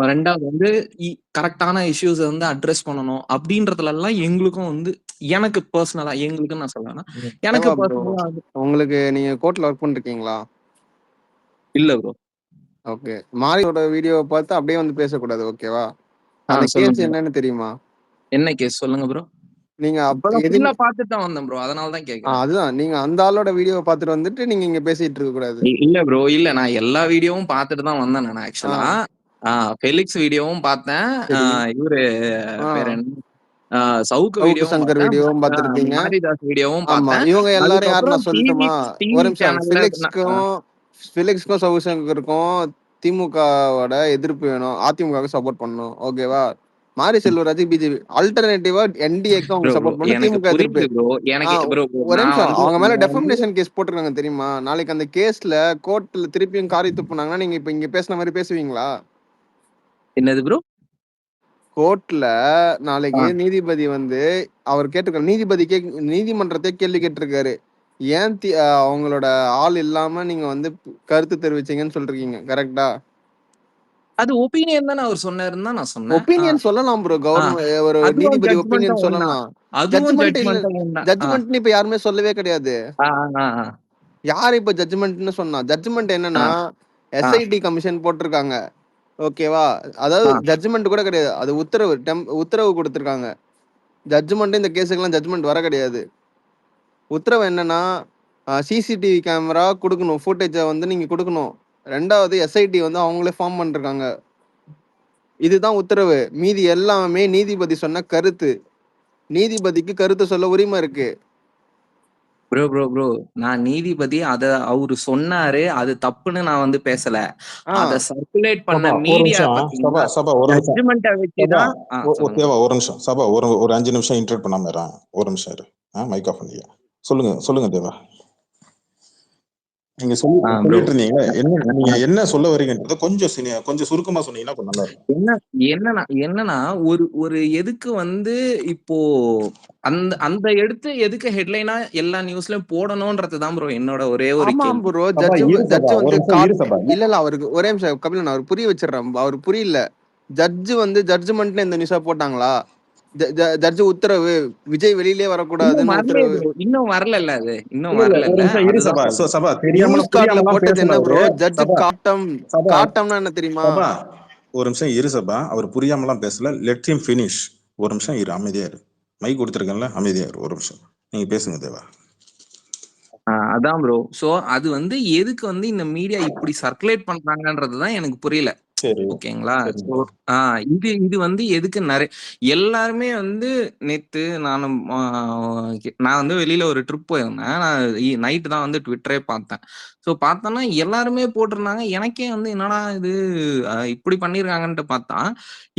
2வது வந்து கரெக்டான இஷ்யூஸ் வந்து அட்ரஸ் பண்ணணும் அப்படின்றதுல எல்லாம் எங்களுக்கும் வந்து எனக்கு பர்சனலா எங்களுக்குன்னு நான் சொல்லலாம். எனக்கு பர்சனலா உங்களுக்கு நீங்க கோர்ட்ல ஒர்க் பண்ணிருக்கீங்களா? இல்ல ப்ரோ. ஓகே. மாரியோட வீடியோவை பார்த்து அப்படியே வந்து பேசக்கூடாது. ஓகேவா? அந்த கேஸ் என்னன்னு தெரியுமா? என்ன கேஸ் சொல்லுங்க ப்ரோ. நீங்க ஃபுல்லா பார்த்துட்டு தான் வந்தேன் ப்ரோ, அதனால தான் கேக்குறேன். அதுதான் நீங்க அந்த ஆளோட வீடியோவை பார்த்துட்டு வந்துட்டு நீங்க இங்க பேசிட்டு இருக்க கூடாது. இல்ல ப்ரோ, இல்ல நான் எல்லா வீடியோவும் பார்த்துட்டு தான் வந்தேன். நான் ஆக்சுவலா ஃபெலிக்ஸ் வீடியோவும் பார்த்தேன், இவரு பேர் என்ன சவுக்கு வீடியோவும் பார்த்திருக்கீங்க, மாரிதாஸ் வீடியோவும் பார்த்தேன். இவங்க எல்லாரும் யாரு நான் சொல்லட்டுமா? ஒரு நிமிஷம். ஃபிலிக்ஸ்க்கும் சவுக்கு சங்கருக்கும் திமுகவோட எதிர்ப்பு வேணும், அதிமுக சப்போர்ட் பண்ணணும். ஓகேவா? மாரி செல்வராஜ் பிஜேபி ஆல்டர்னேட்டிவா என்டிஏக்கு அவங்க சப்போர்ட் பண்ண, திமுக எதிர்ப்பு. ஒரு நிமிஷம். அவங்க மேல டெஃபமேஷன் கேஸ் போட்டிருக்காங்க தெரியுமா? நாளைக்கு அந்த கேஸ்ல கோர்ட்ல திருப்பியும் காரி துப்புனாங்கன்னா நீங்க இப்ப இங்க பேசின மாதிரி பேசுவீங்களா? என்னது ப்ரோ? கோர்ட்ல நாளைக்கு நீதிபதி வந்து அவர் கேட்டிருக்காரு, நீதிமன்றத்தை கேள்வி கேட்டிருக்காரு, ஏன் அவங்களோட ஆள் இல்லாம நீங்க வந்து கருத்து தெரிவிச்சீங்கன்னு சொல்றீங்க. கரெக்டா? அது ஒபினியன் தான அவர் சொன்னாருன்னு தான் நான் சொன்னேன். ஒபினியன் சொல்லலாம் ப்ரோ. கவர்மெண்ட் ஒரு நீதிபதி ஒபினியன் சொல்லலாம். ஜட்ஜ்மென்ட் இப்ப யாருமே சொல்லவே கிடையாது. யார் இப்ப ஜட்ஜ்மென்ட்னு சொன்னா? ஜட்ஜ்மென்ட் என்னன்னா எஸ்ஐடி கமிஷன் போட்டிருக்காங்க. ஓகேவா? அதாவது ஜட்ஜ்மெண்ட் கூட கிடையாது, அது உத்தரவு கொடுத்திருக்காங்க. ஜட்ஜ்மெண்ட் இந்த கேஸுக்கெல்லாம் ஜட்ஜ்மெண்ட் வர கிடையாது. உத்தரவு என்னன்னா சிசிடிவி கேமரா கொடுக்கணும், ஃபுட்டேஜை வந்து நீங்க கொடுக்கணும். 2வது எஸ்ஐடி வந்து அவங்களே ஃபார்ம் பண்ணிருக்காங்க. இதுதான் உத்தரவு. மீதி எல்லாமே நீதிபதி சொன்ன கருத்து. நீதிபதிக்கு கருத்து சொல்ல உரிமை இருக்கு. ப்ரோ ப்ரோ ப்ரோ நான் நீதிபதி அத அவரு சொன்னாரு, அது தப்புன்னு நான் வந்து பேசல. அத சர்க்குலேட் பண்ண மீடியா சபா ஜட்ஜ்மென்ட்ட வச்சு தான். ஒரு நிமிஷம் சபா, ஒரு 5 நிமிஷம் இன்டர்ட் பண்ணாம இருறேன். ஒரு நிமிஷம் இரு. மைக் ஆஃப் பண்ணியா. சொல்லுங்க தேவா. நீங்க சொல்லிட்டு இருந்தீங்க, நீங்க என்ன சொல்ல வரீங்கன்றத கொஞ்சம் சுருக்கமா சொன்னீங்கன்னா நல்லா இருக்கும். என்னன்னா ஒரு எதுக்கு வந்து இப்போ அந்த எடுத்து எதுக்கு ஹெட்லைனா எல்லா நியூஸ்லயும் போடணும்ன்றதுதான் ப்ரோ என்னோட ஒரே ஒரு கேள்வி. ப்ரோ ஜட்ஜ் வந்து இல்ல அவருக்கு ஒரே நிமிஷம் கபிலன், அவர் புரிய வச்சிடறேன். அவர் புரியல. ஜட்ஜ் வந்து ஜட்ஜ்மெண்ட்ல இந்த நியூஸா போட்டாங்களா? ஜட்ஜ் உத்தரவு விஜய் வெளியிலே வரக்கூடாதுன்னு உத்தரவு இன்னும் வரல. அது இன்னும் வரல. போட்டது என்ன ப்ரோ? ஜட்ஜ் காட்டம்னா என்ன தெரியுமா? ஒரு நிமிஷம் இரு சபா, அவர் புரியாமலாம் பேசல. Let him finish. ஒரு நிமிஷம் இரு, அமைதியா இரு. மைக் கொடுத்துருக்கேன்ல, அமைதியா இரு ஒரு நிமிஷம். நீங்க பேசுங்க தேவா. அதான் ப்ரோ. சோ அது வந்து எதுக்கு வந்து இந்த மீடியா இப்படி சர்க்குலேட் பண்றாங்கன்றதுதான் எனக்கு புரியல. சரி ஓகேங்களா? சரி ஸோ இது வந்து எதுக்கு எல்லாருமே வந்து நேத்து நான் வந்து வெளியில ஒரு ட்ரிப் போயிருந்தேன். நான் நைட்டு தான் வந்து ட்விட்டரே பார்த்தேன். ஸோ பார்த்தோன்னா எல்லாருமே போட்டிருந்தாங்க. எனக்கே வந்து என்னடா இது இப்படி பண்ணியிருக்காங்கன்ட்டு பார்த்தா,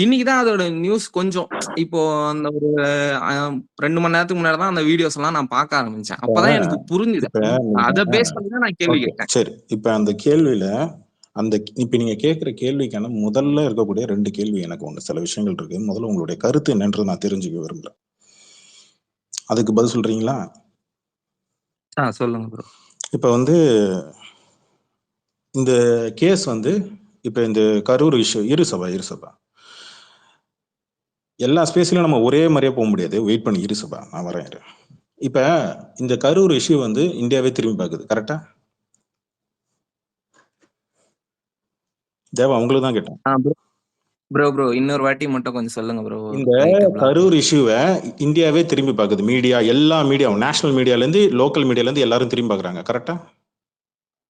இன்னைக்கு தான் அதோட நியூஸ் கொஞ்சம் இப்போ அந்த ஒரு 2 மணி நேரத்துக்கு முன்னாடி தான் அந்த வீடியோஸ் எல்லாம் நான் பார்க்க ஆரம்பிச்சேன். அப்பதான் எனக்கு புரிஞ்சுது. அதை பேஸ் பண்ணி தான் நான் கேள்வி கேட்டேன். சரி, இப்ப அந்த கேள்வியில இப்ப நீங்க கேட்கிற கேள்விக்கான முதல்ல இருக்கக்கூடிய 2 கேள்வி எனக்கு ஒண்ணு சில விஷயங்கள் இருக்கு. முதல்ல உங்களுடைய கருத்து என்னன்றது நான் தெரிஞ்சுக்க விரும்புறேன். அதுக்கு பதில் சொல்றீங்களா? சொல்லுங்க ப்ரோ. இப்ப வந்து இந்த கேஸ் வந்து இப்ப இந்த கரூர் இஷ்யூ இரு சபா எல்லா ஸ்பேஸ்லயும் நம்ம ஒரே மாதிரியே போக முடியாது. வெயிட் பண்ணி இரு சபா, நான் வரேன். இப்ப இந்த கரூர் இஷ்யூ வந்து இந்தியாவே திரும்பி பார்க்குது. கரெக்டா தேவா? உங்களுக்கு தான் கேட்டேன். ப்ரோ இன்னொரு வாட்டி மட்டும் கொஞ்சம் சொல்லுங்க ப்ரோ. இந்த கரூர் இஷ்யூவை இந்தியாவே திரும்பி பார்க்குது. மீடியா, எல்லா மீடியாவும், நேஷனல் மீடியால இருந்து லோக்கல் மீடியால இருந்து எல்லாரும் திரும்பி பார்க்கறாங்க. கரெக்டா?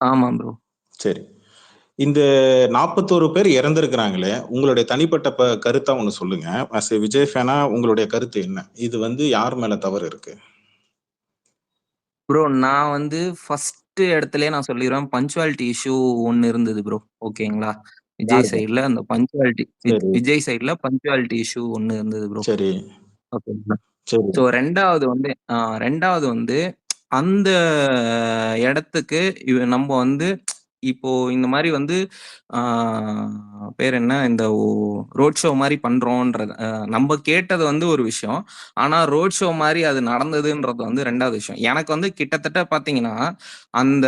ஆமா ப்ரோ. சரி, இந்த 41 பேர் இறந்திருக்கிறாங்களே, உங்களுடைய தனிப்பட்ட கருத்தா ஒண்ணு சொல்லுங்க. as a விஜய் ஃபேனா உங்களுடைய கருத்து என்ன? இது வந்து யார் மேல தவறு இருக்கு? ப்ரோ நான் வந்து ஃபர்ஸ்ட் இடத்துலயே நான் சொல்லிடுவேன், பஞ்சுவாலிட்டி இஷ்யூ ஒன்னு இருந்தது ப்ரோ. ஓகேங்களா? விஜய் சைடுல அந்த பஞ்சுவாலிட்டி, விஜய் சைடுல பஞ்சுவாலிட்டி இஷ்யூ ஒன்னு இருந்தது ப்ரோ. சரி, ஓகேங்களா? சரி. ஸோ ரெண்டாவது வந்து அந்த இடத்துக்கு நம்ம வந்து இப்போ இந்த மாதிரி வந்து பேர் என்ன, இந்த ரோட் ஷோ மாதிரி பண்றோம்ன்றது நம்ம கேட்டது வந்து ஒரு விஷயம். ஆனா ரோட் ஷோ மாதிரி அது நடந்ததுன்றது வந்து ரெண்டாவது விஷயம். எனக்கு வந்து கிட்டத்தட்ட பாத்தீங்கன்னா அந்த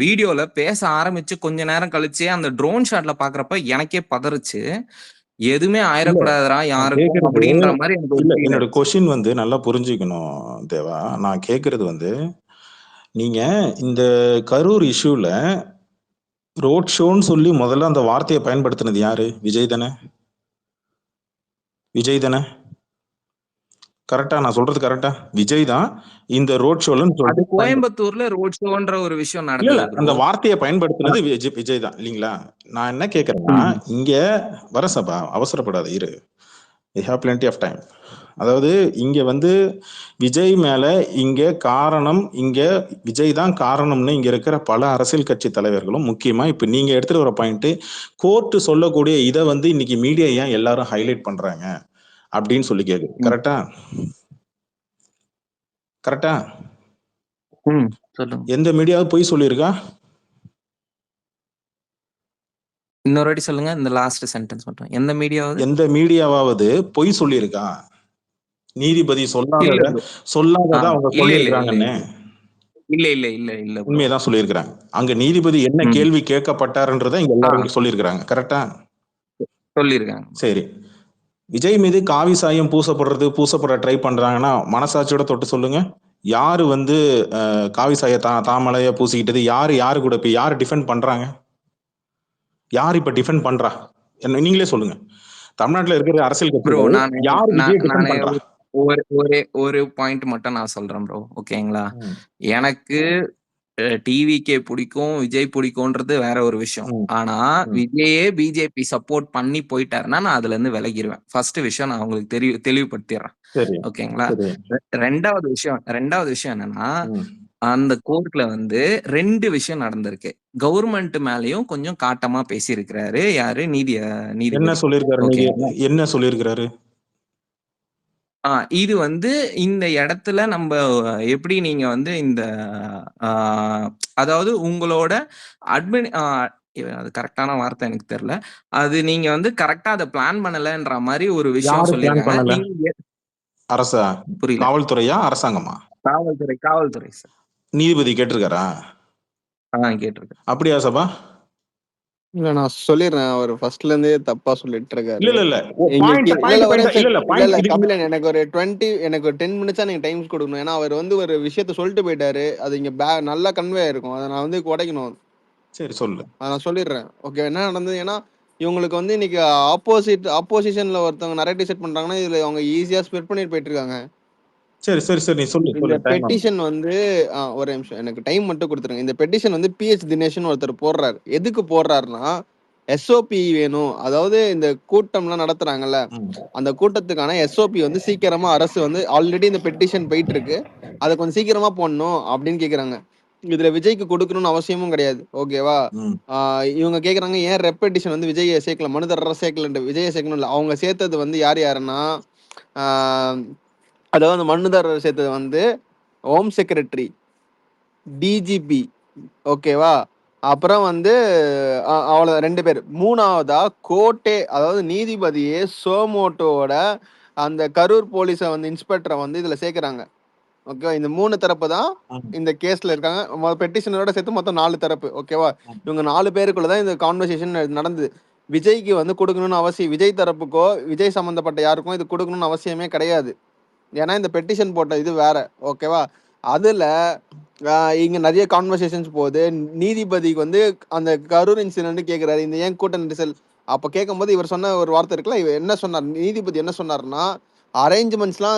வீடியோல பேச ஆரம்பிச்சு கொஞ்ச நேரம் கழிச்சு அந்த ட்ரோன் ஷாட்ல பாக்குறப்ப எனக்கே பதறுச்சு. எதுவுமே ஆயிடக்கூடாதுரா யாருக்கும் அப்படின்ற மாதிரி எனக்கு என்னோட கொஸ்டின் வந்து நல்லா புரிஞ்சுக்கணும் தேவா. நான் கேக்குறது வந்து, நீங்க இந்த கரூர் இஷ்யூல ரோட் ஷோன்னு சொல்லி முதல்ல அந்த வார்த்தையை பயன்படுத்தினது யாரு? விஜய் தானே? விஜய் தானே? கரெக்டா? நான் சொல்றது கரெக்டா? விஜய் தான் இந்த ரோட் ஷோல கோயம்புத்தூர்ல ரோட் ஷோன்ற ஒரு விஷயம் இல்ல, நடந்தது. அந்த வார்த்தையை பயன்படுத்தினது விஜய் தான் இல்லீங்களா? நான் என்ன கேக்குறேன்னா, இங்க வர சபா அவசரப்படாத இரு, we have plenty of time. அதாவது இங்க வந்து விஜய் மேல இங்க காரணம், இங்க விஜய் தான் காரணம்னு இங்க இருக்கிற பல அரசியல் கட்சி தலைவர்களும், முக்கியமா இப்ப நீங்க எடுத்துட்டு வர பாயிண்ட், கோர்ட் சொல்லக்கூடிய இதை வந்து இன்னைக்கு மீடியா ஏன் எல்லாரும் ஹைலைட் பண்றாங்க அப்படின்னு சொல்லி கேக்குது. கரெக்டா? கரெக்டா? சொல்லுங்க. எந்த மீடியாவது பொய் சொல்லியிருக்கா? இன்னொரு வாட்டி சொல்லுங்க, இந்த லாஸ்ட் சென்டென்ஸ் மட்டும். எந்த மீடியாவாவது பொய் சொல்லியிருக்கா? நீதிபதி சொல்லாததா அவங்க சொல்லியிருக்காங்கன்னு இல்ல உண்மையதான் சொல்லியிருக்கிறாங்க. அங்க நீதிபதி என்ன கேள்வி கேட்கப்பட்டாருன்றதை இங்க எல்லாரும் சொல்லியிருக்கிறாங்க. கரெக்டா? சொல்லியிருக்காங்க. சரி, விஜய் மீது காவி சாயம் பூசப்பட ட்ரை பண்றாங்கன்னா மனசாட்சியோட தொட்டு சொல்லுங்க. யாரு வந்து காவி சாய தாமலைய பூசிக்கிட்டது? யாரு கூட இப்ப யாரு டிஃபெண்ட் பண்றாங்க? யார் இப்ப டிஃபெண்ட் பண்றா? நீங்களே சொல்லுங்க. தமிழ்நாட்டுல இருக்கிற அரசியல் கட்சிகள் யார் விஜய் டிஃபெண்ட் பண்றா? ஒரு பாயிண்ட் மட்டும் நான் சொல்றேன் ப்ரோ. ஓகேங்களா? எனக்கு டிவிகே பிடிக்கும், விஜய் பிடிக்கும்ன்றது வேற ஒரு விஷயம். ஆனா விஜயே பிஜேபி சப்போர்ட் பண்ணி போயிட்டாருன்னா நான் அதுல இருந்து விலகிடுவேன். ஃபர்ஸ்ட் விஷயம் நான் உங்களுக்கு தெளிவுபடுத்திடுறேன். ஓகேங்களா? ரெண்டாவது விஷயம் என்னன்னா, அந்த கோர்ட்ல வந்து 2 விஷயம் நடந்திருக்கு. கவர்மெண்ட் மேலயும் கொஞ்சம் காட்டமா பேசியிருக்கிறாரு. யாரு? நீதிபதி. என்ன சொல்லியிருக்கிறாரு? இது வந்து இந்த இடத்துல நம்ம எப்படி நீங்க வந்து இந்த அதாவது உங்களோட அது கரெக்டான வார்த்தை எனக்கு தெரியல. அது நீங்க வந்து கரெக்டா அதை பிளான் பண்ணலன்ற மாதிரி ஒரு விஷயம் சொல்லிருக்காங்க. அரசா? புரியல. காவல்துறையா அரசாங்கமா? காவல்துறை சார். நீதிபதி கேட்டிருக்காரா? கேட்டிருக்காரு. அப்படியா சபா? இல்ல நான் சொல்லிடுறேன், அவர் ஃபர்ஸ்ட்ல இருந்தே தப்பா சொல்லிட்டு இருக்காரு. இல்ல கபிலன், எனக்கு ஒரு 10 மினிட்ஸா நீங்க டைம் கொடுக்கணும். ஏன்னா அவர் வந்து ஒரு விஷயத்த சொல்லிட்டு போயிட்டாரு. அது இங்க நல்லா கன்வே ஆயிருக்கும். அதை நான் வந்து உடைக்கணும். சரி சொல்லு. நான் சொல்லிடுறேன். ஓகே, என்ன நடந்தது? ஏன்னா இவங்களுக்கு வந்து இன்னைக்கு ஆப்போசிஷன்ல ஒருத்தவங்க நரேட்டிவ் செட் பண்றாங்கன்னா இதுல அவங்க ஈஸியா ஸ்ப்ரெட் பண்ணிட்டு போயிட்டு இருக்காங்க. சரி சரி சரி, நீ சொல்லு இந்த சொல்லு, டைம் ஆகும். பெட்டிஷன் வந்து ஒரு நிமிஷம் எனக்கு டைம் மட்டும் கொடுத்துருங்க. இந்த பெட்டிஷன் வந்து பிஹெச் தினேஷ்னு ஒருத்தர் போடுறாரு. எதுக்கு போடுறாருன்னா எஸ்ஓபி வேணும். அதாவது இந்த கூட்டம்லாம் நடத்துறாங்கல்ல, அந்த கூட்டத்துக்கான எஸ்ஓபி வந்து சீக்கிரமா அரசு வந்து ஆல்ரெடி இந்த பெட்டிஷன் போயிட்டு இருக்கு, அதை கொஞ்சம் சீக்கிரமா போடணும் அப்படின்னு கேக்குறாங்க. இதுல விஜய்க்கு கொடுக்கணும்னு அவசியமும் கிடையாது. ஓகேவா? இவங்க கேக்குறாங்க ஏன் ரெப்பெட்டிஷன் வந்து விஜயை சேர்க்கல, மனுதாரரை சேர்க்கல, விஜயை சேர்க்கணும் இல்லை. அவங்க சேர்த்தது வந்து யார் யாருன்னா அதாவது அந்த மனுதாரர் சேர்த்தது வந்து ஹோம் செக்ரட்டரி, டிஜிபி, ஓகேவா? அப்புறம் வந்து அவ்வளோ 2 பேர். மூணாவதா கோர்ட்டே, அதாவது நீதிபதியே சோமோட்டோட அந்த கரூர் போலீஸை வந்து இன்ஸ்பெக்டரை வந்து இதுல சேர்க்கிறாங்க. ஓகேவா? இந்த 3 தரப்பு தான் இந்த கேஸ்ல இருக்காங்க. பெட்டிஷனரோட சேர்த்து மொத்தம் 4 தரப்பு. ஓகேவா? இவங்க 4 பேருக்குள்ளதான் இந்த கான்வர்சேஷன் நடந்தது. விஜய்க்கு வந்து கொடுக்கணும்னு அவசியம், விஜய் தரப்புக்கோ விஜய் சம்பந்தப்பட்ட யாருக்கும் இது கொடுக்கணும்னு அவசியமே கிடையாது. ஏன்னா இந்த பெட்டிஷன் போட்ட இது வேற. ஓகேவா? அதுல இங்க நிறைய கான்வர்சேஷன்ஸ் போகுது. நீதிபதிக்கு வந்து அந்த கரூர் இன்சிடென்ட் கேட்கிறாரு, இந்த ஏன் கூட்ட நெரிசல். அப்ப கேட்கும்போது இவர் சொன்ன ஒரு வார்த்தை இருக்குல்ல, இவர் என்ன சொன்னார், நீதிபதி என்ன சொன்னார்னா, அரேஞ்ச்மெண்ட்ஸ்லாம்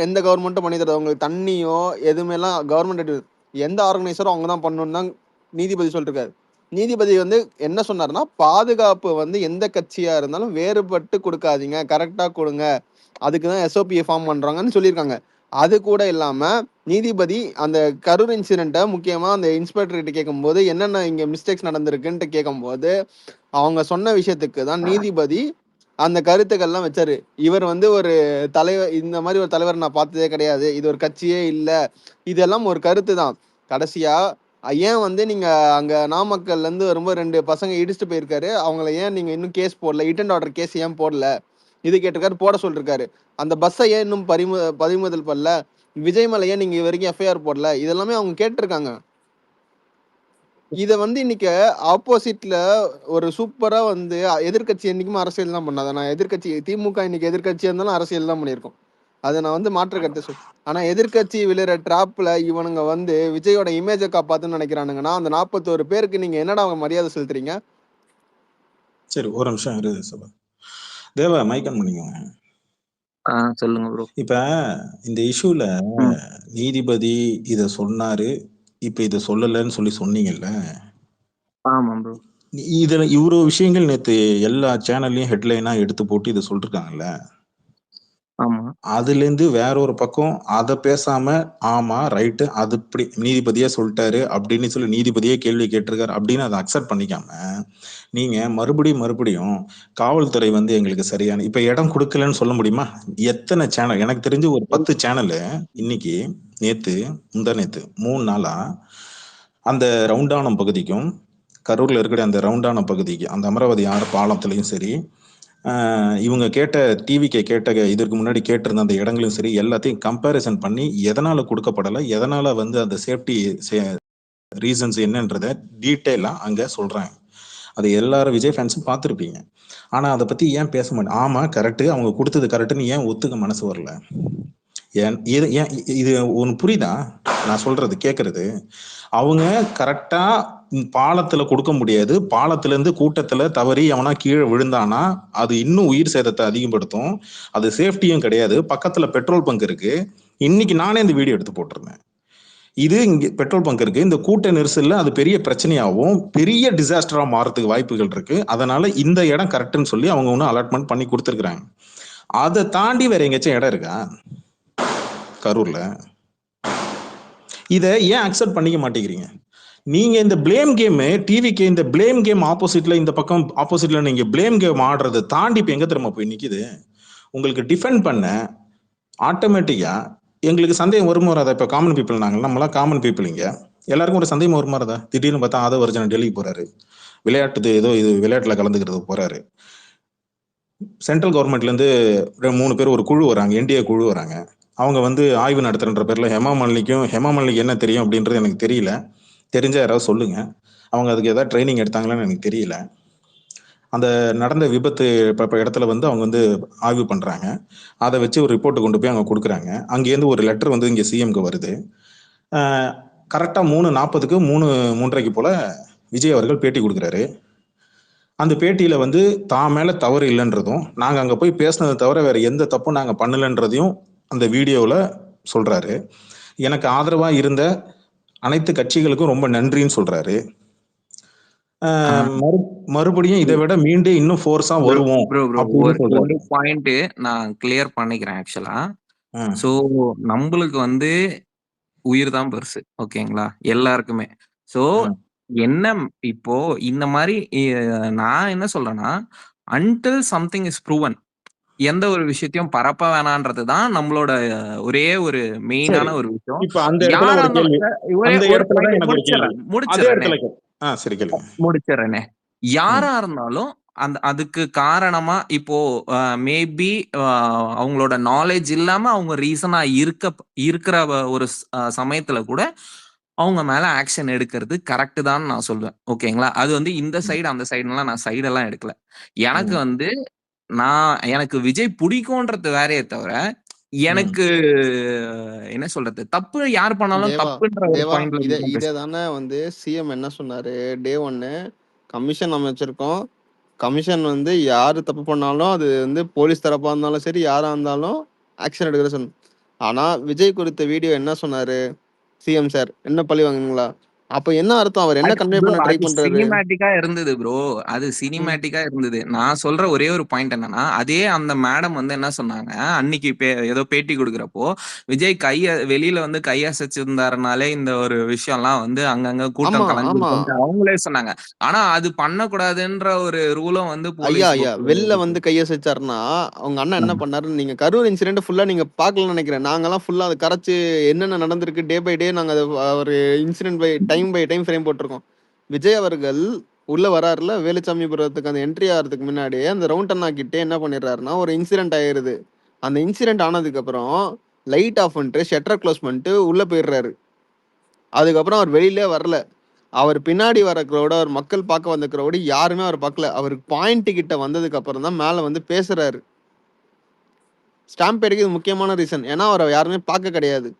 எந்த கவர்மெண்ட்டும் பண்ணி தருது, உங்களுக்கு தண்ணியோ எதுவுமே எல்லாம் கவர்மெண்ட், எந்த ஆர்கனைசரும் அவங்க தான் பண்ணணும்னு தான் நீதிபதி சொல்லிருக்காரு. நீதிபதி வந்து என்ன சொன்னார்னா, பாதுகாப்பு வந்து எந்த கட்சியா இருந்தாலும் வேறுபட்டு கொடுக்காதீங்க, கரெக்டா கொடுங்க, அதுக்குதான் எஸ்ஓபியை ஃபார்ம் பண்றாங்கன்னு சொல்லியிருக்காங்க. அது கூட இல்லாம நீதிபதி அந்த கரூர் இன்சிடென்ட்டை முக்கியமா அந்த இன்ஸ்பெக்டர் கிட்ட கேட்கும்போது என்னென்ன இங்க மிஸ்டேக்ஸ் நடந்திருக்குன்ட்டு கேட்கும்போது அவங்க சொன்ன விஷயத்துக்கு தான் நீதிபதி அந்த கருத்துக்கள்லாம் வச்சாரு. இவர் வந்து ஒரு தலைவர், இந்த மாதிரி ஒரு தலைவர் நான் பார்த்ததே கிடையாது, இது ஒரு கட்சியே இல்லை, இதெல்லாம் ஒரு கருத்து தான். கடைசியா ஏன் வந்து நீங்க அங்க நாமக்கல்ல இருந்து வரும்போது 2 பசங்க இடிச்சுட்டு போயிருக்காரு, அவங்கள ஏன் நீங்க இன்னும் கேஸ் போடல, ஹிட் அண்ட் ஆர்டர் கேஸ் ஏன் போடல, இது கேட்டிருக்காரு, போட சொல்லிருக்காரு. அந்த பஸ்ஸை ஏன் இன்னும் பறிமுதல் பண்ணல, விஜய் மேல ஏன் நீங்க இது வரைக்கும் எஃப்ஐஆர் போடல, இதெல்லாமே அவங்க கேட்டிருக்காங்க. இத வந்து இன்னைக்கு ஆப்போசிட்ல ஒரு சூப்பரா வந்து எதிர்கட்சி என்னைக்குமே அரசியல் தான் பண்ணாத. நான் எதிர்கட்சி திமுக இன்னைக்கு எதிர்கட்சியா இருந்தாலும் அரசியல் தான் பண்ணியிருக்கோம். அதை நான் வந்து மாற்று கருத்து சொல். ஆனா எதிர்கட்சி விழுற டிராப்ல இவனுங்க வந்து விஜயோட இமேஜை காப்பாத்துன்னு நினைக்கிறானுங்கன்னா அந்த 41 பேருக்கு நீங்க என்னடா அவங்க மரியாதை செலுத்துறீங்க? சரி, ஒரு நிமிஷம் இரு சொல்ல. தேவா மைக்கன் பண்ணிக்கோங்க. சொல்லுங்க ப்ரோ. இப்ப இந்த இஷ்யூல நீதிபதி இத சொன்னாரு, இப்ப இத சொல்லலன்னு சொல்லி சொன்னீங்கல்ல. ஆமா ப்ரோ. இதுல இவ்வளவு விஷயங்கள் நேத்து எல்லா சேனல்லையும் ஹெட்லைனா எடுத்து போட்டு இதை சொல்லிருக்காங்கல்ல. ஆமா. அதுல இருந்து வேற ஒரு பக்கம் அத பேசாம ஆமா ரைட்டு அது இப்படி நீதிபதியே சொல்லிட்டாரு அப்படின்னு சொல்லி நீதிபதியே கேள்வி கேட்டிருக்காரு அப்படின்னு அதை அக்செப்ட் பண்ணிக்காம நீங்க மறுபடியும் காவல்துறை வந்து எங்களுக்கு சரியான இப்ப இடம் கொடுக்கலன்னு சொல்ல முடியுமா? எத்தனை சேனல், எனக்கு தெரிஞ்சு ஒரு 10 சேனலு இன்னைக்கு நேத்து முந்தாநேத்து 3 நாளா அந்த ரவுண்டானம் பகுதிக்கும் கரூர்ல இருக்கிற அந்த ரவுண்டானம் பகுதிக்கு அந்த அமராவதி ஆறு பாலத்திலையும் சரி, இவங்க கேட்ட டிவிக்கு கேட்ட இதற்கு முன்னாடி கேட்டிருந்த அந்த இடங்களும் சரி, எல்லாத்தையும் கம்பேரிசன் பண்ணி எதனால கொடுக்கப்படலை, எதனால வந்து அந்த சேஃப்டி ரீசன்ஸ் என்னன்றத டீட்டெயிலா அங்க சொல்றாங்க. அது எல்லாரும் விஜய் ஃபேன்ஸும் பார்த்துருப்பீங்க. ஆனா அதை பத்தி ஏன் பேச மாட்டேன்? ஆமா கரெக்ட், அவங்க கொடுத்தது கரெக்டுன்னு ஏன் ஒத்துக்க மனசு வரல? ஏன் இது ஒன்று புரியுதா நான் சொல்றது கேட்கறது? அவங்க கரெக்டா பாலத்துல கொடுக்க முடியாது, பாலத்துல இருந்து கூட்டத்துல தவறி அவனா கீழே விழுந்தானா அது இன்னும் உயிர் சேதத்தை அதிகப்படுத்தும், அது சேஃப்டியும் கிடையாது. பக்கத்துல பெட்ரோல் பங்க் இருக்கு, இன்னைக்கு நானே இந்த வீடியோ எடுத்து போட்டிருந்தேன். இது இங்க பெட்ரோல் பங்க் இருக்கு, இந்த கூட்ட நெரிசல்ல அது பெரிய பிரச்சனையாகவும் பெரிய டிசாஸ்டரா மாறதுக்கு வாய்ப்புகள் இருக்கு. அதனால இந்த இடம் கரெக்ட்னு சொல்லி அவங்க ஒன்னும் அலாட்மெண்ட் பண்ணி கொடுத்துருக்காங்க. அதை தாண்டி வேற எங்கேயாச்சும் இடம் இருக்கா கரூர்ல? இதை ஏன் அக்செப்ட் பண்ணிக்க மாட்டேங்கிறீங்க? நீங்க இந்த பிளேம் கேம், டிவிக்கு இந்த பிளேம் கேம் ஆப்போசிட்ல, இந்த பக்கம் ஆப்போசிட்ல நீங்க பிளேம் கேம் ஆடுறதை தாண்டி இப்ப எங்க திரும்ப போய் நிக்குது? உங்களுக்கு டிஃபெண்ட் பண்ண ஆட்டோமேட்டிக்கா எங்களுக்கு சந்தேகம் வருமா வராதா? இப்ப காமன் பீப்புள் நாங்கள், நம்மளாம் காமன் பீப்புள், இங்க எல்லாருக்கும் ஒரு சந்தேகம் வருமா வராதா? திடீர்னு பார்த்தா ஆதவ அர்ஜுனா டெல்லிக்கு போறாரு, விளையாட்டு ஏதோ இது விளையாட்டுல கலந்துக்கிறது போறாரு. சென்ட்ரல் கவர்மெண்ட்ல இருந்து 3 பேர் ஒரு குழு வராங்க, என்டிஏ குழு வராங்க. அவங்க வந்து ஆய்வு நடத்துறன்ற பேர்ல ஹேமா மாலினிக்கு என்ன தெரியும் அப்படின்றது எனக்கு தெரியல, தெரிஞ்சா யாராவது சொல்லுங்க. அவங்க அதுக்கு ஏதாவது ட்ரைனிங் எடுத்தாங்களான்னு எனக்கு தெரியல. அந்த நடந்த விபத்து இடத்துல வந்து அவங்க வந்து ஆய்வு பண்றாங்க, அதை வச்சு ஒரு ரிப்போர்ட் கொண்டு போய் அங்க கொடுக்குறாங்க. அங்கேருந்து ஒரு லெட்டர் வந்து இங்க சிஎம்க்கு வருது. கரெக்டா 3:40க்கு 3:30 போல விஜய் அவர்கள் பேட்டி கொடுக்குறாரு. அந்த பேட்டியில வந்து தான் மேல தவறு இல்லைன்றதும், நாங்க அங்க போய் பேசினதை தவிர வேற எந்த தப்பும் நாங்க பண்ணலன்றதையும் அந்த வீடியோல சொல்றாரு. எனக்கு ஆதரவா இருந்த அனைத்து கட்சிகளுக்கும் ரொம்ப நன்றின்னு சொல்றாரு. மறுபடியும் இதை விட மீண்டும் இன்னும் ஃபோர்ஸா வருவோம் அப்படின்னு சொல்றாரு. ஒரு பாயிண்ட் நான் கிளியர் பண்ணிக்கிறேன் ஆக்சுவலா. சோ நம்மளுக்கு வந்து உயிர் தான் பெருசு, ஓகேங்களா, எல்லாருக்குமே. சோ என்ன இப்போ இந்த மாதிரி நான் என்ன சொல்றேன்னா, until something is proven, எந்த ஒரு விஷயத்தையும் பரப்ப வேணான்றதுதான் நம்மளோட ஒரே ஒரு மெயினான ஒரு விஷயம். இப்ப அந்த இடத்துல ஒரு கேள்வி, அந்த இடத்துல தான் எனக்கு ஒரு கேள்வி. அதே இடத்துல சரி கேளுங்க, முடிச்சிடுறேனே. யாரா இருந்தாலும் அதுக்கு காரணமா இப்போ மேபி அவங்களோட நாலேஜ் இல்லாம அவங்க ரீசனா இருக்கிற ஒரு சமயத்துல கூட அவங்க மேல ஆக்ஷன் எடுக்கிறது கரெக்ட் தான் நான் சொல்லுவேன், ஓகேங்களா. அது வந்து இந்த சைடு அந்த சைடுலாம் நான் சைடெல்லாம் எடுக்கல. எனக்கு வந்து எனக்கு விஜய் பிடிக்கும்ன்றது வேறையே தவிர, எனக்கு என்ன சொல்றது, தப்பு யார் பண்ணாலும் தப்புன்ற ஒரு பாயிண்ட்ல இதேதானே வந்து சிஎம் என்ன சொன்னாரு டே 1, கமிஷன் அமைச்சிருக்கோம். கமிஷன் வந்து யாரு தப்பு பண்ணாலும் அது வந்து போலீஸ் தரப்பா இருந்தாலும் சரி யாரா இருந்தாலும் ஆக்ஷன் எடுக்கிற சொன்ன. ஆனா விஜய் குறித்த வீடியோ என்ன சொன்னாரு சிஎம் சார், என்ன பழி வாங்குங்களா? அப்ப என்ன அர்த்தம்? அவர் என்ன கன்வே பண்ண ட்ரை பண்றாரு? சினிமேட்டிக்கா இருந்தது ப்ரோ, அது சினிமேட்டிக்கா இருந்தது. நான் சொல்ற ஒரே ஒரு பாயிண்ட் என்னன்னா, அதே அந்த மேடம் வந்து என்ன சொன்னாங்க அன்னைக்கு ஏதோ பேட்டி கொடுக்குறப்போ, விஜய் வெளியில வந்து கையசைச்சிருந்தாருனாலே இந்த ஒரு விஷயம்லாம் வந்து அங்கங்க கூட்டம் கலந்து அவங்களே சொன்னாங்க. ஆனா அது பண்ணக்கூடாதுன்ற ஒரு ரூலும் வந்து ஐயா வெளில வந்து கையசைச்சாருன்னா அவங்க அண்ணா என்ன பண்ணாரு, நீங்க கரூர் இன்சிடென்ட் ஃபுல்லா நீங்க பாக்கலன்னு நினைக்கிறேன். நாங்கெல்லாம் ஃபுல்லா அதை கரைச்சு என்னென்ன நடந்திருக்கு டே பை டே நாங்க ஒரு இன்சிடென்ட் பை டைம் ஃப்ரேம் போட்டிருக்கோம். விஜய் அவர்கள் உள்ள வராருல வேலுச்சாமிபுரத்துக்கு அந்த என்ட்ரி ஆகிறதுக்கு முன்னாடியே அந்த ரவுண்ட் அண்ணா கிட்டே என்ன பண்ணிடுறாருன்னா ஒரு இன்சிடென்ட் ஆயிருது. அந்த இன்சிடென்ட் ஆனதுக்கு அப்புறம் லைட் ஆஃப் பண்ணிட்டு ஷட்டர் க்ளோஸ் பண்ணிட்டு உள்ள போயிடுறாரு. அதுக்கப்புறம் அவர் வெளியிலே வரல. அவர் பின்னாடி வர க்ரௌட, அவர் மக்கள் பார்க்க வந்த க்ரௌடு யாருமே அவர் பார்க்கல. அவருக்கு பாயிண்ட் கிட்ட வந்ததுக்கு அப்புறம் தான் மேல வந்து பேசுறாரு. ஸ்டாம்ப் எடுக்க இது முக்கியமான ரீசன். ஏன்னா அவரை யாருமே பார்க்க கிடையாது.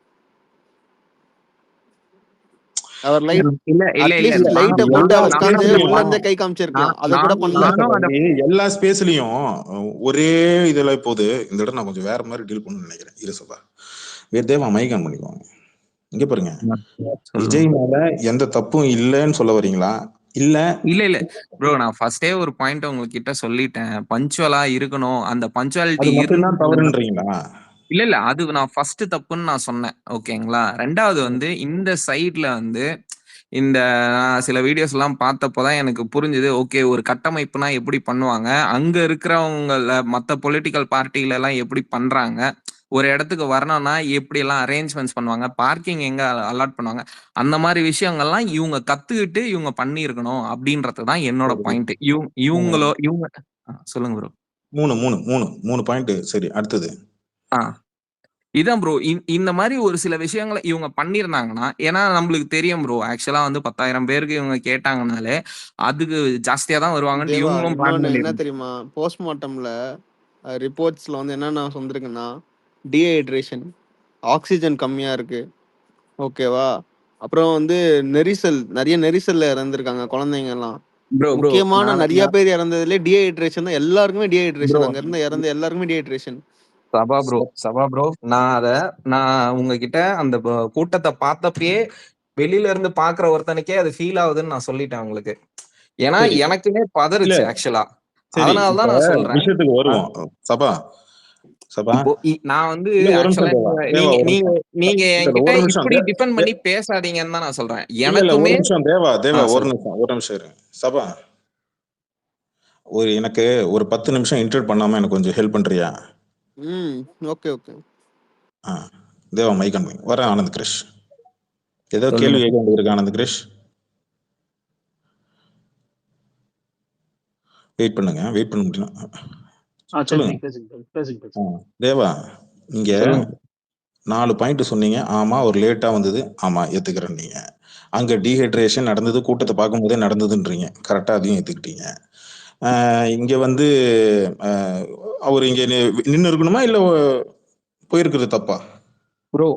அவர் லைட்ட போட்டு உட்கார்ந்து உள்ள இருந்தே கை காமிச்சிருக்கலாம். அத கூட பண்ணல. எல்லா ஸ்பேஸ்லயும் ஒரே இதுல போது. இந்த இடம் நான் கொஞ்சம் வேற மாதிரி டீல் பண்ணணும்னு நினைக்கிறேன். இருசபா தேவா மைகான் பண்ணிக்குவாங்க. இங்க பாருங்க, விஜய் மேல எந்த தப்பும் இல்லன்னு சொல்ல வரீங்களா? இல்ல ப்ரோ, நான் ஃபர்ஸ்டே ஒரு பாயிண்ட் உங்ககிட்ட சொல்லிட்டேன், பஞ்சுவலா இருக்கணும். அந்த பஞ்சுவாலிட்டி தவறுன்றீங்களா? இல்ல அது நான் ஃபர்ஸ்ட் தப்புன்னு நான் சொன்னேன், ஓகேங்களா. ரெண்டாவது வந்து இந்த சைட்ல வந்து இந்த சில வீடியோஸ் எல்லாம் பார்த்தப்போதான் எனக்கு புரிஞ்சுது, ஓகே ஒரு கட்டமைப்புனா எப்படி பண்ணுவாங்க, அங்க இருக்கிறவங்கள மத்த பொலிட்டிக்கல் பார்ட்டில எல்லாம் எப்படி பண்றாங்க, ஒரு இடத்துக்கு வரணும்னா எப்படி எல்லாம் அரேஞ்ச்மெண்ட்ஸ் பண்ணுவாங்க, பார்க்கிங் எங்க அலாட் பண்ணுவாங்க, அந்த மாதிரி விஷயங்கள்லாம் இவங்க கத்துக்கிட்டு இவங்க பண்ணிருக்கணும் அப்படின்றதுதான் என்னோட பாயிண்ட். இவங்க சொல்லுங்க ப்ரோ. மூணு பாயிண்ட். சரி, அடுத்தது. இதான் ப்ரோ, இந்த மாதிரி ஒரு சில விஷயங்களை இவங்க பண்ணிருந்தாங்கன்னா, ஏன்னா நம்மளுக்கு தெரியும் ப்ரோ, ஆக்சுவலா வந்து 10,000 பேருக்கு இவங்க கேட்டாங்கனாலே அதுக்கு ஜாஸ்தியா தான் வருவாங்கன்னு இவங்களும் என்ன தெரியுமா, போஸ்ட்மார்ட்டம்ல ரிப்போர்ட்ஸ்ல வந்து என்னென்ன வந்திருக்குன்னா, டீஹைட்ரேஷன், ஆக்சிஜன் கம்மியா இருக்கு, ஓகேவா. அப்புறம் வந்து நிறைய நெரிசல்ல இறந்துருக்காங்க குழந்தைங்க எல்லாம். முக்கியமான நிறைய பேர் இறந்ததுல டீஹைட்ரேஷன் தான். எல்லாருக்குமே டீஹைட்ரேஷன், அங்க இறந்த எல்லாருக்குமே டீஹைட்ரேஷன். சபா ப்ரோ நான் உங்ககிட்ட அந்த கூட்டத்தை பார்த்தப்பயே வெளியில இருந்து பாக்குற ஒருத்தனுக்கே அது ஃபீல் ஆகுதுன்னு நான் சொல்லிட்டேன் உங்களுக்கு. ஏன்னா எனக்குமே பதறுச்சு ஆக்சுவலா. அதனாலதான் நான் சொல்றேன். விஷயத்துக்கு வருவோம் சபா. நான் வந்து நீங்க என்கிட்ட இப்படி டிபெண்ட் பண்ணி பேசாதீங்கன்னு தான் நான் சொல்றேன். எனக்குமே தேவா ஒரு நிமிஷம் இரு சபா. எனக்கு ஒரு 10 நிமிஷம் இன்டர்வியூ பண்ணாம எனக்கு கொஞ்சம் ஹெல்ப் பண்றியா? ஓகே. தேவா மைக் ஆன் வர. ஆனந்த் கிரிஷ் ஏதோ கேள்வி கேட்க வேண்டியிருக்கு. ஆனந்த் கிரிஷ் வெயிட் பண்ண முடியும். தேவா, இங்க 4 பாயிண்ட் சொன்னீங்க. ஆமா, ஒரு லேட்டா வந்தது. ஆமா, ஏத்துக்கிறேன். நீங்க அங்க டீஹைட்ரேஷன் நடந்தது, கூட்டத்தை பார்க்கும் போதே நடந்ததுன்றீங்க. கரெக்டா, அதையும் ஏத்துக்கிட்டீங்க. இங்க வந்து அவர் இங்க நின்னு இருக்கணுமா இல்ல போயிருக்கிறது தப்பா? ப்ரோ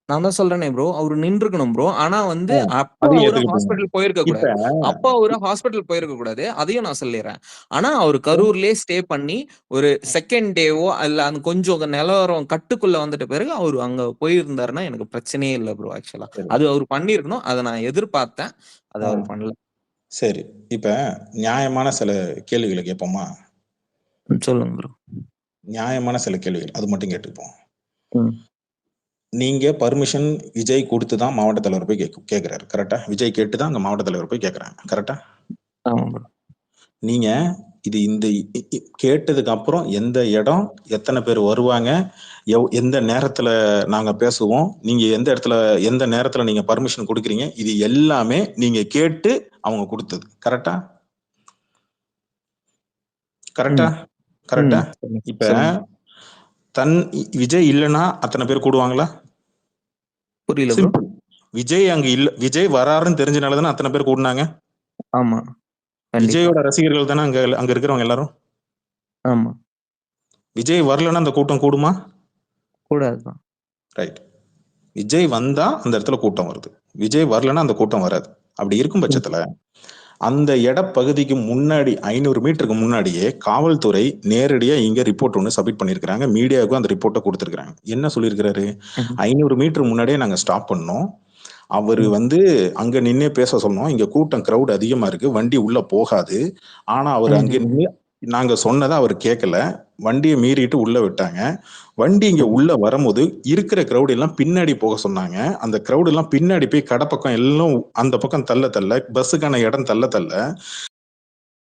நான் தான் சொல்றேனே ப்ரோ, அவரு நின்றுக்கணும் ப்ரோ. ஆனா வந்து அப்ப அதையும் அவரு ஏத்துக்கிட்டீங்க. ஹாஸ்பிட்டல் போயிருக்க இப்ப கூடாது. அப்ப அவரு ஹாஸ்பிட்டல் போயிருக்க கூடாது. அதையும் நான் சொல்லிடுறேன். ஆனா அவரு கரூர்லயே ஸ்டே பண்ணி ஒரு செகண்ட் டேவோ இல்ல அந்த கொஞ்சம் நிலவரம் கட்டுக்குள்ள வந்துட்ட பிறகு அவரு அங்க போயிருந்தாருன்னா எனக்கு பிரச்சனையே இல்ல ப்ரோ. ஆக்சுவலா அது அவரு பண்ணிருக்கணும். அதை நான் எதிர்பார்த்தேன். அது அவரு பண்ணல. சரி, இப்ப நியாயமான சில கேள்விகளை கேட்போமா? சொல்லுங்க ப்ரோ. நியாயமான சில கேள்விகள் அது மட்டும் கேட்டுப்போம். நீங்க பர்மிஷன் விஜய் கொடுத்து தான் மாவட்ட தலைவர் போய் கேட்கிறாரு, கரெக்டா? விஜய் கேட்டு தான் அங்க மாவட்ட தலைவர் போய் கேட்கறாங்க, கரெக்டா? நீங்க இது இந்த கேட்டதுக்கு அப்புறம் எந்த இடம், எத்தனை பேர் வருவாங்க, எந்த நேரத்துல நாங்க பேசுவோம், நீங்க எந்த இடத்துல எந்த நேரத்துல நீங்க பர்மிஷன் கொடுக்குறீங்க, இது எல்லாமே நீங்க கேட்டு அவங்க கொடுத்தது, கரெக்டா? கரெக்டா? கரெக்டா? இப்ப விஜய் இல்லைன்னா அத்தனை பேர் கூடுவாங்களா? புரியல. விஜய் அங்க இல்ல, விஜய் வராருன்னு தெரிஞ்சனாலதானே அத்தனை பேர் கூடுனாங்க. ஆமா, விஜயோட ரசிகர்கள் தானே அங்க இருக்கிறவங்க எல்லாரும். ஆமா. விஜய் வரலன்னா அந்த கூட்டம் கூடுமா? கூடாது. ரைட். விஜய் வந்தா அந்த இடத்துல கூட்டம் வருது, விஜய் வரலன்னா அந்த கூட்டம் வராது. அப்படி இருக்கும் பட்சத்துல அந்த இடப்பகுதிக்கு முன்னாடி 500 மீட்டருக்கு முன்னாடியே காவல்துறை நேரடியா இங்க ரிப்போர்ட் ஒன்று சப்மிட் பண்ணிருக்காங்க, மீடியாவுக்கும் அந்த ரிப்போர்ட்டை கொடுத்துருக்காங்க. என்ன சொல்லியிருக்கிறாரு? 500 மீட்டர் முன்னாடியே நாங்க ஸ்டாப் பண்ணோம், அவரு அங்க நின்னே பேச சொன்னோம், இங்க கூட்டம் கிரௌட் அதிகமா இருக்கு, வண்டி உள்ள போகாது. ஆனா அவர் அங்க நின்று நாங்க சொன்னதை அவர் கேட்கல, வண்டியை மீறிட்டு உள்ள விட்டாங்க. வண்டி இங்க உள்ள வரும்போது இருக்கிற கிரௌட் எல்லாம் பின்னாடி போக சொன்னாங்க. அந்த கிரௌட் எல்லாம் பின்னாடி போய் கடை பக்கம் எல்லாம் அந்த பக்கம் தள்ள பஸ்ஸுக்கான இடம் தள்ள